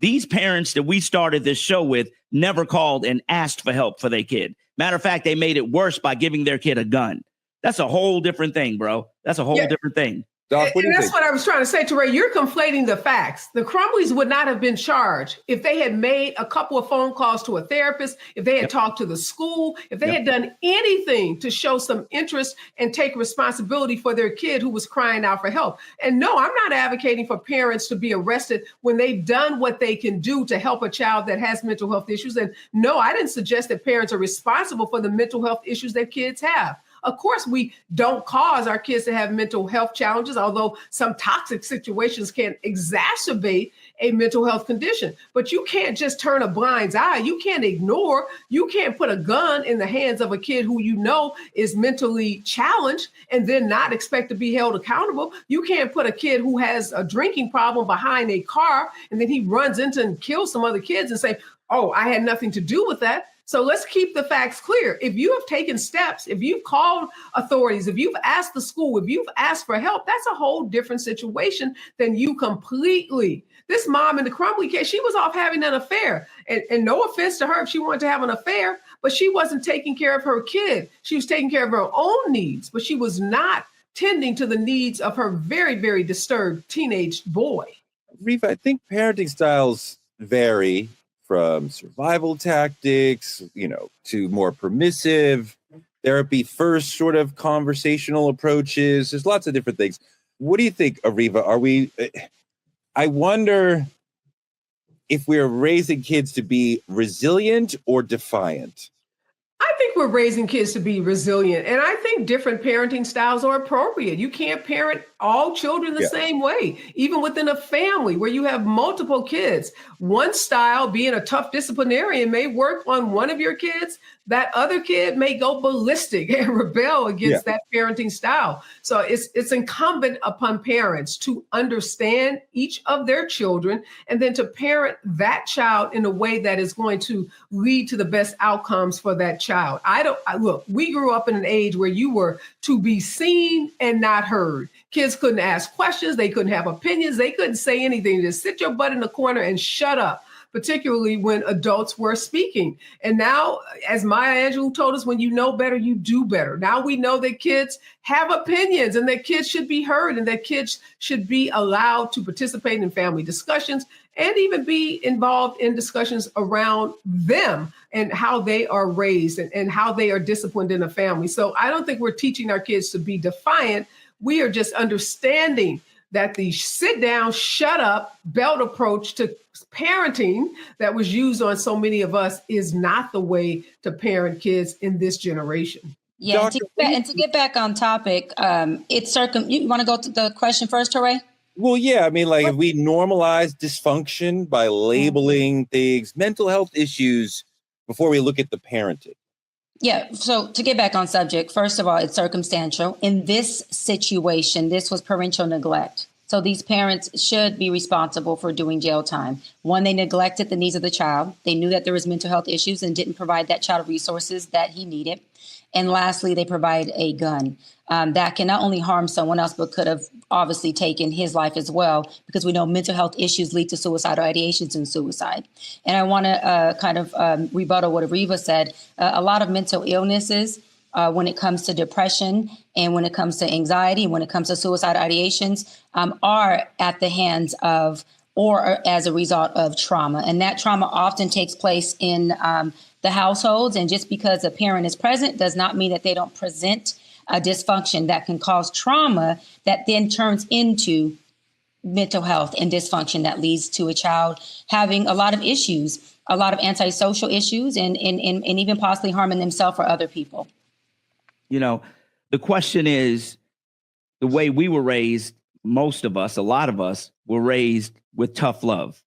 These parents that we started this show with never called and asked for help for their kid. Matter of fact, they made it worse by giving their kid a gun. That's a whole different thing, bro. That's a whole different thing. Doc, what do you that's think? what I was trying to say, Toure. You're conflating the facts. The Crumblies would not have been charged if they had made a couple of phone calls to a therapist, if they had talked to the school, if they had done anything to show some interest and take responsibility for their kid who was crying out for help. And no, I'm not advocating for parents to be arrested when they've done what they can do to help a child that has mental health issues. And no, I didn't suggest that parents are responsible for the mental health issues that kids have. Of course, we don't cause our kids to have mental health challenges, although some toxic situations can exacerbate a mental health condition. But you can't just turn a blind eye. You can't ignore. You can't put a gun in the hands of a kid who you know is mentally challenged and then not expect to be held accountable. You can't put a kid who has a drinking problem behind a car and then he runs into and kills some other kids and say, oh, I had nothing to do with that. So let's keep the facts clear. If you have taken steps, if you've called authorities, if you've asked the school, if you've asked for help, that's a whole different situation than you completely. This mom in the Crumbly case, she was off having an affair. And no offense to her if she wanted to have an affair, but she wasn't taking care of her kid. She was taking care of her own needs, but she was not tending to the needs of her very, very disturbed teenage boy. Areva, I think parenting styles vary from survival tactics, to more permissive, therapy first sort of conversational approaches. There's lots of different things. What do you think, Areva? I wonder if we're raising kids to be resilient or defiant. I think we're raising kids to be resilient. And I think different parenting styles are appropriate. You can't parent all children the same way, even within a family where you have multiple kids. One style, being a tough disciplinarian, may work on one of your kids. That other kid may go ballistic and rebel against that parenting style. So it's incumbent upon parents to understand each of their children and then to parent that child in a way that is going to lead to the best outcomes for that child. Look, we grew up in an age where you were to be seen and not heard. Kids couldn't ask questions. They couldn't have opinions. They couldn't say anything. Just sit your butt in the corner and shut up, particularly when adults were speaking. And now, as Maya Angelou told us, when you know better, you do better. Now we know that kids have opinions and that kids should be heard and that kids should be allowed to participate in family discussions and even be involved in discussions around them and how they are raised and how they are disciplined in a family. So I don't think we're teaching our kids to be defiant. We are just understanding that the sit down, shut up, belt approach to parenting that was used on so many of us is not the way to parent kids in this generation. Yeah, and to get back on topic, you want to go to the question first, Toure? Well, yeah, I mean, if we normalize dysfunction by labeling things, mental health issues, before we look at the parenting. Yeah. So to get back on subject, first of all, it's circumstantial. In this situation, this was parental neglect. So these parents should be responsible for doing jail time. One, they neglected the needs of the child. They knew that there was mental health issues and didn't provide that child resources that he needed. And lastly, they provide a gun that can not only harm someone else, but could have obviously taken his life as well, because we know mental health issues lead to suicidal ideations and suicide. And I want to rebuttal what Areva said. A lot of mental illnesses, when it comes to depression and when it comes to anxiety, when it comes to suicidal ideations, are at the hands of or as a result of trauma. And that trauma often takes place in the households. And just because a parent is present does not mean that they don't present a dysfunction that can cause trauma that then turns into mental health and dysfunction that leads to a child having a lot of issues, a lot of antisocial issues, and even possibly harming themselves or other people. The question is, the way we were raised, most of us, a lot of us, were raised with tough love.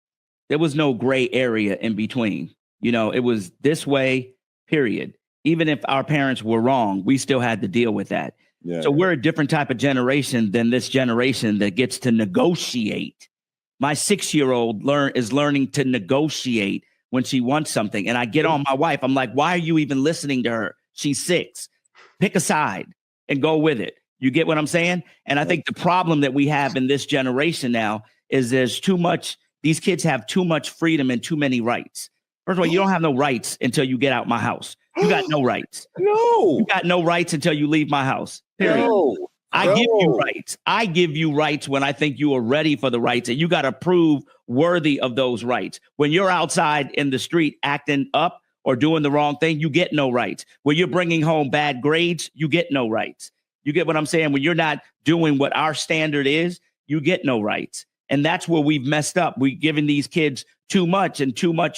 There was no gray area in between. It was this way, period. Even if our parents were wrong, we still had to deal with that. Yeah. So we're a different type of generation than this generation that gets to negotiate. My 6-year-old is learning to negotiate when she wants something. And I get on my wife. I'm like, why are you even listening to her? She's 6. Pick a side and go with it. You get what I'm saying? And I think the problem that we have in this generation now is there's too much. These kids have too much freedom and too many rights. First of all, you don't have no rights until you get out my house. You got no rights. No. You got no rights until you leave my house. Period. No. I give you rights. I give you rights when I think you are ready for the rights, and you got to prove worthy of those rights. When you're outside in the street acting up or doing the wrong thing, you get no rights. When you're bringing home bad grades, you get no rights. You get what I'm saying? When you're not doing what our standard is, you get no rights. And that's where we've messed up. We've given these kids too much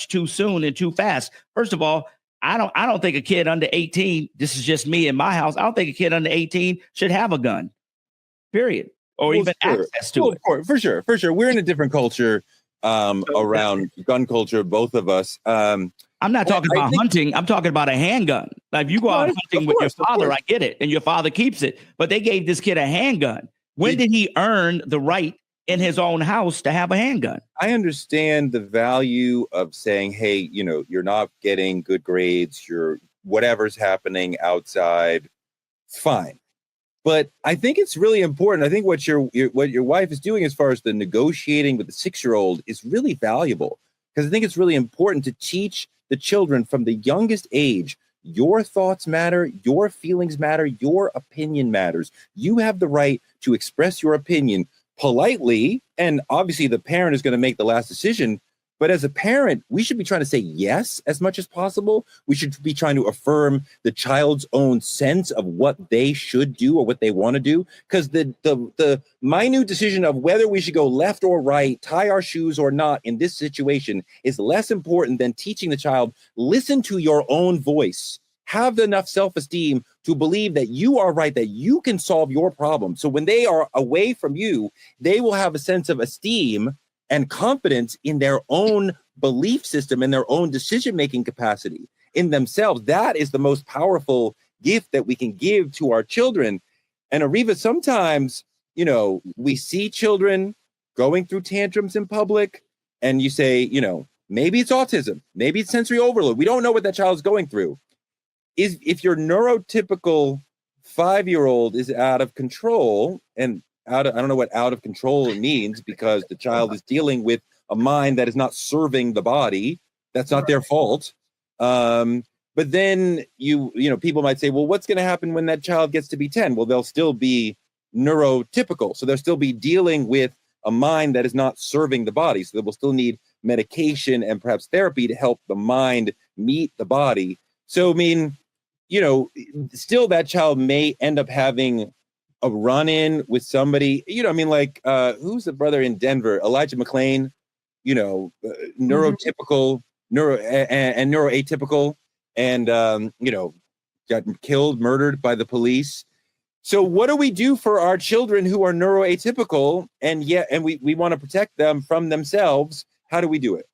too soon and too fast. First of all, I don't think a kid under 18, this is just me in my house, I don't think a kid under 18 should have a gun, period, or even access to it. For sure. We're in a different culture around gun culture, both of us. I'm not talking about hunting. I'm talking about a handgun. Like, if you go out hunting with your father, I get it, and your father keeps it. But they gave this kid a handgun. When did he earn the right in his own house to have a handgun? I understand the value of saying, hey, you're not getting good grades, whatever's happening outside, fine. But I think it's really important. I think what your wife is doing as far as the negotiating with the 6-year-old is really valuable, because I think it's really important to teach the children from the youngest age, your thoughts matter, your feelings matter, your opinion matters. You have the right to express your opinion politely, and obviously the parent is going to make the last decision. But as a parent, we should be trying to say yes as much as possible. We should be trying to affirm the child's own sense of what they should do or what they want to do. Because the minute decision of whether we should go left or right, tie our shoes or not in this situation is less important than teaching the child, listen to your own voice. Have enough self-esteem to believe that you are right, that you can solve your problem. So when they are away from you, they will have a sense of esteem and confidence in their own belief system and their own decision-making capacity in themselves. That is the most powerful gift that we can give to our children. And Areva, sometimes, we see children going through tantrums in public, and you say, maybe it's autism, maybe it's sensory overload. We don't know what that child is going through. If your neurotypical 5-year-old is out of control, and I don't know what out of control means, because the child is dealing with a mind that is not serving the body. That's not their fault. But then people might say, well, what's going to happen when that child gets to be 10? Well, they'll still be neurotypical. So they'll still be dealing with a mind that is not serving the body. So they will still need medication and perhaps therapy to help the mind meet the body. So, still that child may end up having a run-in with somebody, who's the brother in Denver, Elijah McClain, neurotypical, neuroatypical, and, got killed, murdered by the police. So what do we do for our children who are neuroatypical and we want to protect them from themselves? How do we do it?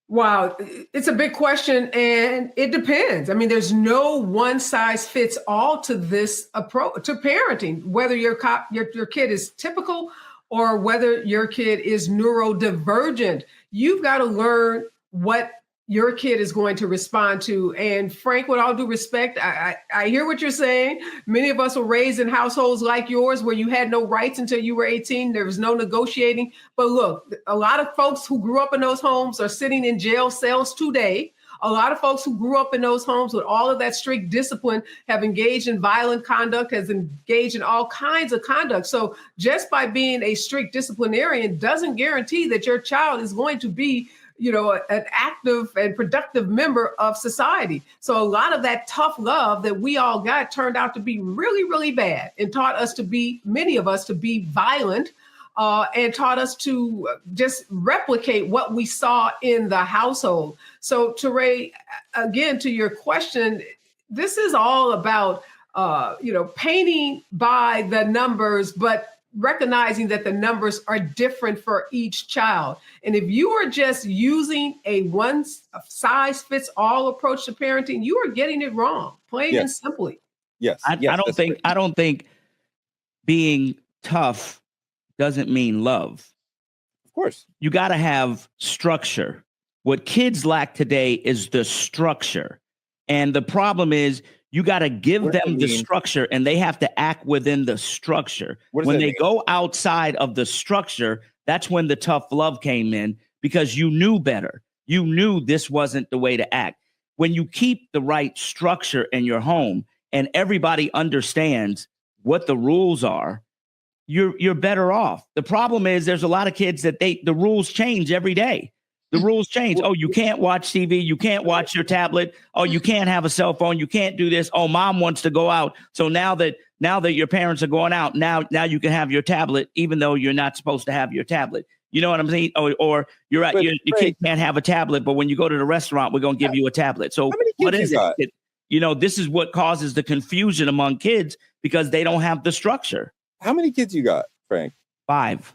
Wow, it's a big question, and it depends. I mean, there's no one size fits all to this approach to parenting, whether your kid is typical or whether your kid is neurodivergent. You've got to learn what your kid is going to respond to. And Frank, with all due respect, I hear what you're saying. Many of us were raised in households like yours where you had no rights until you were 18. There was no negotiating. But look, a lot of folks who grew up in those homes are sitting in jail cells today. A lot of folks who grew up in those homes with all of that strict discipline have engaged in violent conduct, has engaged in all kinds of conduct. So just by being a strict disciplinarian doesn't guarantee that your child is going to be an active and productive member of society. So a lot of that tough love that we all got turned out to be really, really bad, and taught us many of us to be violent, and taught us to just replicate what we saw in the household. So Toure, again, to your question, this is all about, painting by the numbers, but recognizing that the numbers are different for each child. And if you are just using a one size fits all approach to parenting, you are getting it wrong, plain and simply. Yes. I don't think being tough doesn't mean love. Of course. You got to have structure. What kids lack today is the structure. And the problem is, you got to give them the structure, and they have to act within the structure. When they go outside of the structure, that's when the tough love came in, because you knew better. You knew this wasn't the way to act. When you keep the right structure in your home and everybody understands what the rules are, you're better off. The problem is there's a lot of kids that the rules change every day. The rules change. Oh, you can't watch TV. You can't watch your tablet. Oh, you can't have a cell phone. You can't do this. Oh, mom wants to go out. So now that your parents are going out, now you can have your tablet, even though you're not supposed to have your tablet. You know what I'm saying? Or you're right. Your kid can't have a tablet, but when you go to the restaurant, we're going to give you a tablet. So what is it? This is what causes the confusion among kids because they don't have the structure. How many kids you got, Frank? 5.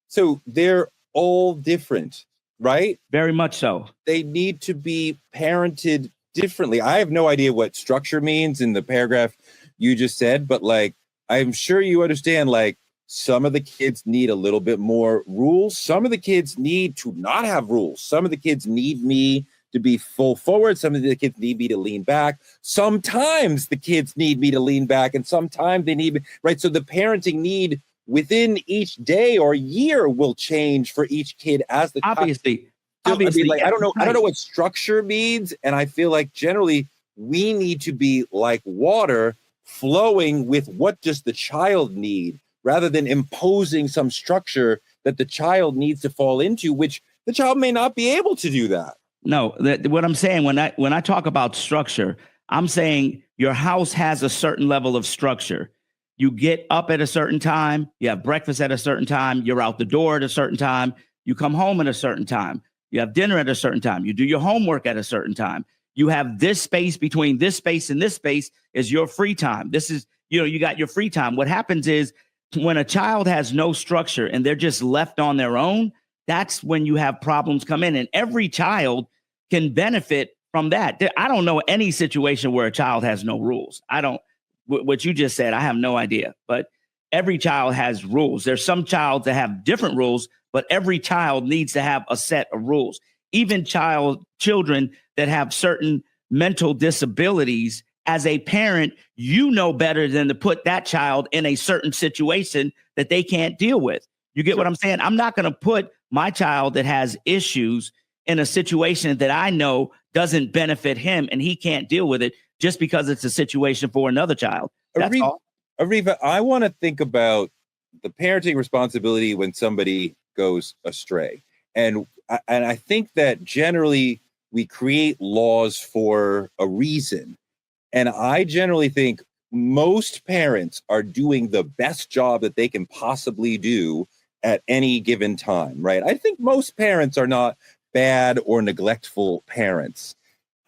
So they're all different, right? Very much so. They need to be parented differently. I have no idea what structure means in the paragraph you just said, but like, I'm sure you understand, like, some of the kids need a little bit more rules. Some of the kids need to not have rules. Some of the kids need me to be full forward. Some of the kids need me to lean back. Sometimes the kids need me to lean back, and sometimes they need me, right? So the parenting need within each day or year will change for each kid as the obviously. I don't know what structure means, and I feel like generally we need to be like water flowing with what does the child need, rather than imposing some structure that the child needs to fall into, which the child may not be able to do that. No, what I'm saying when I talk about structure, I'm saying your house has a certain level of structure. You get up at a certain time, you have breakfast at a certain time, you're out the door at a certain time, you come home at a certain time, you have dinner at a certain time, you do your homework at a certain time. You have this space between this space and this space is your free time. This is, you got your free time. What happens is when a child has no structure and they're just left on their own, that's when you have problems come in, and every child can benefit from that. I don't know any situation where a child has no rules. What you just said, I have no idea, but every child has rules. There's some child that have different rules, but every child needs to have a set of rules. Even children that have certain mental disabilities, as a parent, you know better than to put that child in a certain situation that they can't deal with. You get what I'm saying? I'm not going to put my child that has issues in a situation that I know doesn't benefit him and he can't deal with it just because it's a situation for another child. That's all. Areva, I want to think about the parenting responsibility when somebody goes astray. And I think that generally we create laws for a reason. And I generally think most parents are doing the best job that they can possibly do at any given time, right? I think most parents are not bad or neglectful parents.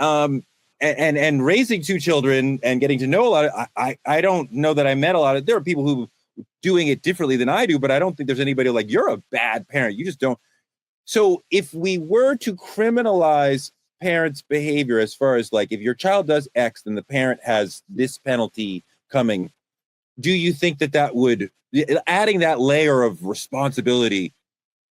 And raising 2 children and getting to know a lot of, I don't know that I met a lot of, there are people who are doing it differently than I do, but I don't think there's anybody like, you're a bad parent. You just don't. So if we were to criminalize parents' behavior as far as like, if your child does X, then the parent has this penalty coming, do you think that would, adding that layer of responsibility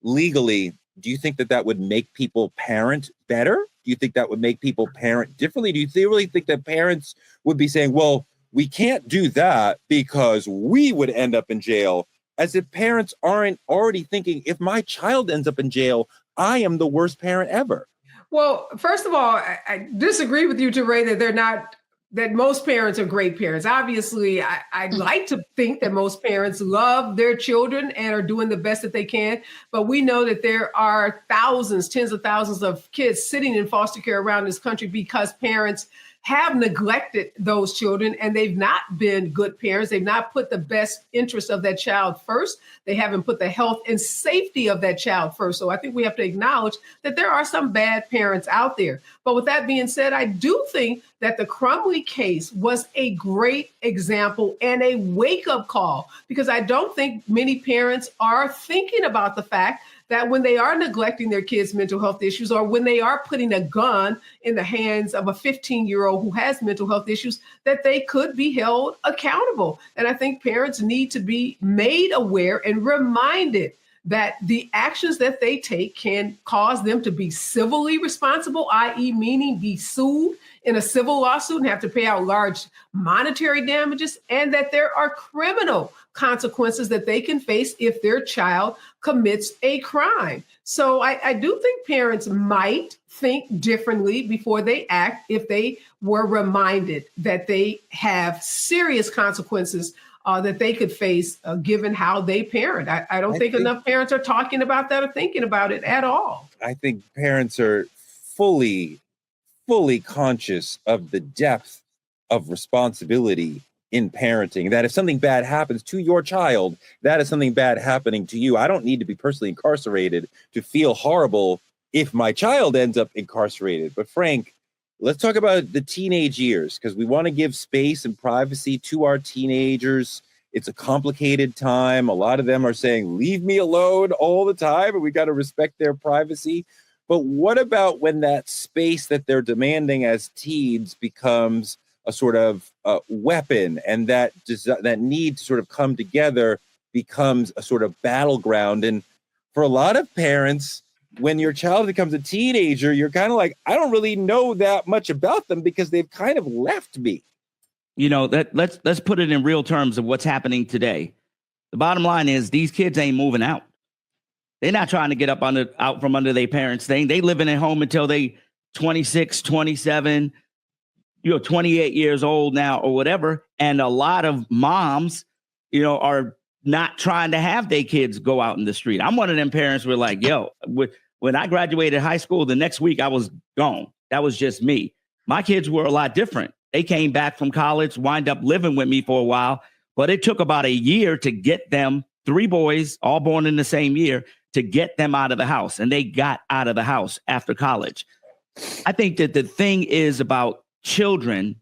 legally, do you think that would make people parent better? Do you think that would make people parent differently? Do you really think that parents would be saying, well, we can't do that because we would end up in jail, as if parents aren't already thinking, if my child ends up in jail, I am the worst parent ever? Well, first of all, I disagree with you, Toure, that most parents are great parents. Obviously, I'd like to think that most parents love their children and are doing the best that they can. But we know that there are thousands, tens of thousands of kids sitting in foster care around this country because parents have neglected those children and they've not been good parents. They've not put the best interest of that child first. They haven't put the health and safety of that child first. So I think we have to acknowledge that there are some bad parents out there. But with that being said, I do think that the Crumbley case was a great example and a wake-up call, because I don't think many parents are thinking about the fact that when they are neglecting their kids' mental health issues, or when they are putting a gun in the hands of a 15-year-old who has mental health issues, that they could be held accountable. And I think parents need to be made aware and reminded that the actions that they take can cause them to be civilly responsible, i.e. meaning be sued in a civil lawsuit and have to pay out large monetary damages, and that there are criminal consequences that they can face if their child commits a crime. So I do think parents might think differently before they act if they were reminded that they have serious consequences that they could face given how they parent. I don't think enough parents are talking about that or thinking about it at all. I think parents are fully conscious of the depth of responsibility in parenting, that if something bad happens to your child, that is something bad happening to you. I don't need to be personally incarcerated to feel horrible if my child ends up incarcerated. But Frank, let's talk about the teenage years, because we want to give space and privacy to our teenagers. It's a complicated time. A lot of them are saying, leave me alone all the time, and we got to respect their privacy. But what about when that space that they're demanding as teens becomes a sort of weapon, and that need to sort of come together becomes a sort of battleground? And for a lot of parents, when your child becomes a teenager, you're kind of like, I don't really know that much about them because they've kind of left me. You know, that let's put it in real terms of what's happening today. The bottom line is these kids ain't moving out. They're not trying to get out from under their parents' thing. They living at home until they 26, 27, 28 years old now or whatever. And a lot of moms, are not trying to have their kids go out in the street. I'm one of them parents who are like, when I graduated high school, the next week I was gone. That was just me. My kids were a lot different. They came back from college, wind up living with me for a while, but it took about a year to get them, 3 boys, all born in the same year, to get them out of the house. And they got out of the house after college. I think that the thing is about children,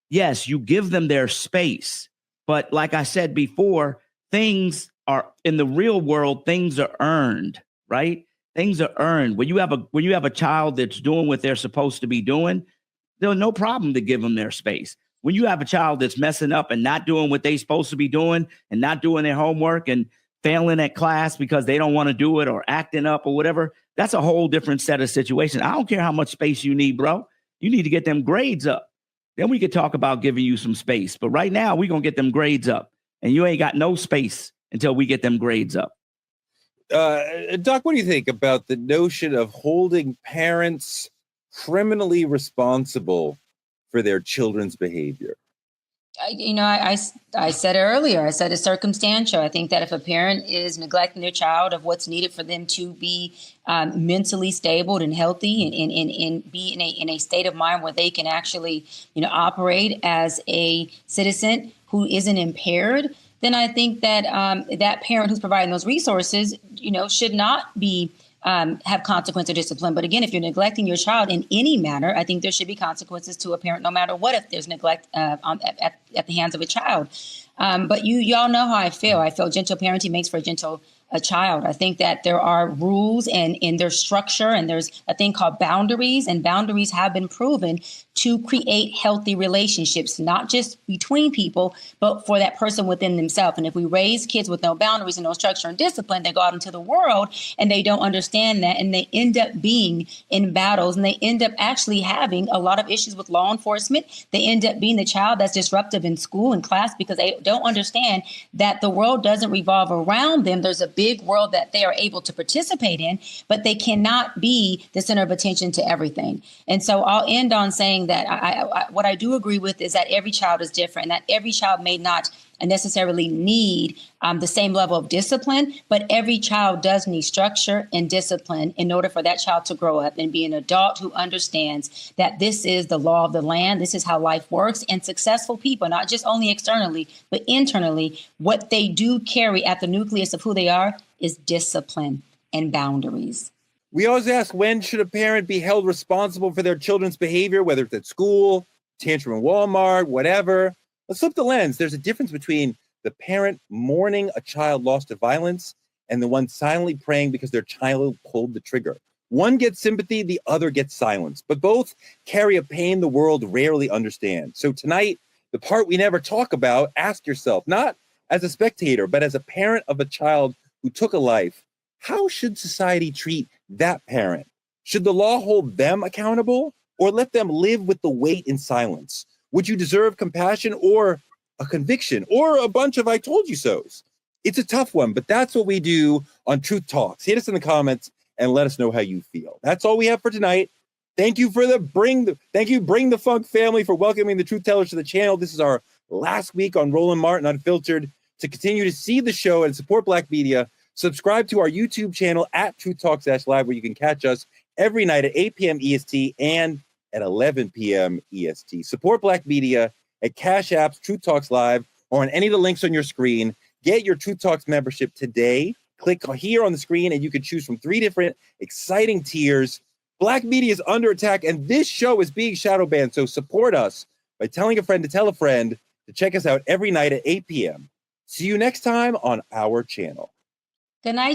yes, you give them their space. But like I said before, things are in the real world, things are earned, right? Things are earned. When you have a child that's doing what they're supposed to be doing, there's no problem to give them their space. When you have a child that's messing up and not doing what they're supposed to be doing and not doing their homework and failing at class because they don't want to do it or acting up or whatever, that's a whole different set of situations. I don't care how much space you need, bro. You need to get them grades up. Then we could talk about giving you some space. But right now, we're going to get them grades up. And you ain't got no space until we get them grades up. Doc, what do you think about the notion of holding parents criminally responsible for their children's behavior? I said it earlier. I said it's circumstantial. I think that if a parent is neglecting their child of what's needed for them to be mentally stable and healthy and be in a state of mind where they can actually, operate as a citizen who isn't impaired, then I think that that parent who's providing those resources, should not be have consequence or discipline. But again, if you're neglecting your child in any manner, I think there should be consequences to a parent, no matter what, if there's neglect at the hands of a child. But y'all know how I feel. I feel gentle parenting makes for a child. I think that there are rules and in their structure, and there's a thing called boundaries, and boundaries have been proven to create healthy relationships, not just between people, but for that person within themselves. And if we raise kids with no boundaries and no structure and discipline, they go out into the world and they don't understand that, and they end up being in battles, and they end up actually having a lot of issues with law enforcement. They end up being the child that's disruptive in school and class because they don't understand that the world doesn't revolve around them. There's a big world that they are able to participate in, but they cannot be the center of attention to everything. And so I'll end on saying that what I do agree with is that every child is different, and that every child may not necessarily need the same level of discipline, but every child does need structure and discipline in order for that child to grow up and be an adult who understands that this is the law of the land. This is how life works. And successful people, not just only externally, but internally, what they do carry at the nucleus of who they are is discipline and boundaries. We always ask, when should a parent be held responsible for their children's behavior, whether it's at school, tantrum in Walmart, whatever? Let's flip the lens. There's a difference between the parent mourning a child lost to violence and the one silently praying because their child pulled the trigger. One gets sympathy, the other gets silence, but both carry a pain the world rarely understands. So tonight, the part we never talk about, ask yourself, not as a spectator, but as a parent of a child who took a life, how should society treat that parent? Should the law hold them accountable or let them live with the weight in silence? Would you deserve compassion or a conviction or a bunch of I told you so's? It's a tough one, but that's what we do on Truth Talks. Hit us in the comments and let us know how you feel. That's all we have for tonight. Thank you for Bring the Funk family for welcoming the Truth Tellers to the channel. This is our last week on Roland Martin Unfiltered. To continue to see the show and support Black media, subscribe to our YouTube channel at TruthTalks-Live, where you can catch us every night at 8 p.m. EST and at 11 p.m. EST. Support Black media at CashApp's Truth Talks Live or on any of the links on your screen. Get your Truth Talks membership today. Click here on the screen and you can choose from 3 different exciting tiers. Black media is under attack and this show is being shadow banned. So support us by telling a friend to tell a friend to check us out every night at 8 p.m. See you next time on our channel. Good night.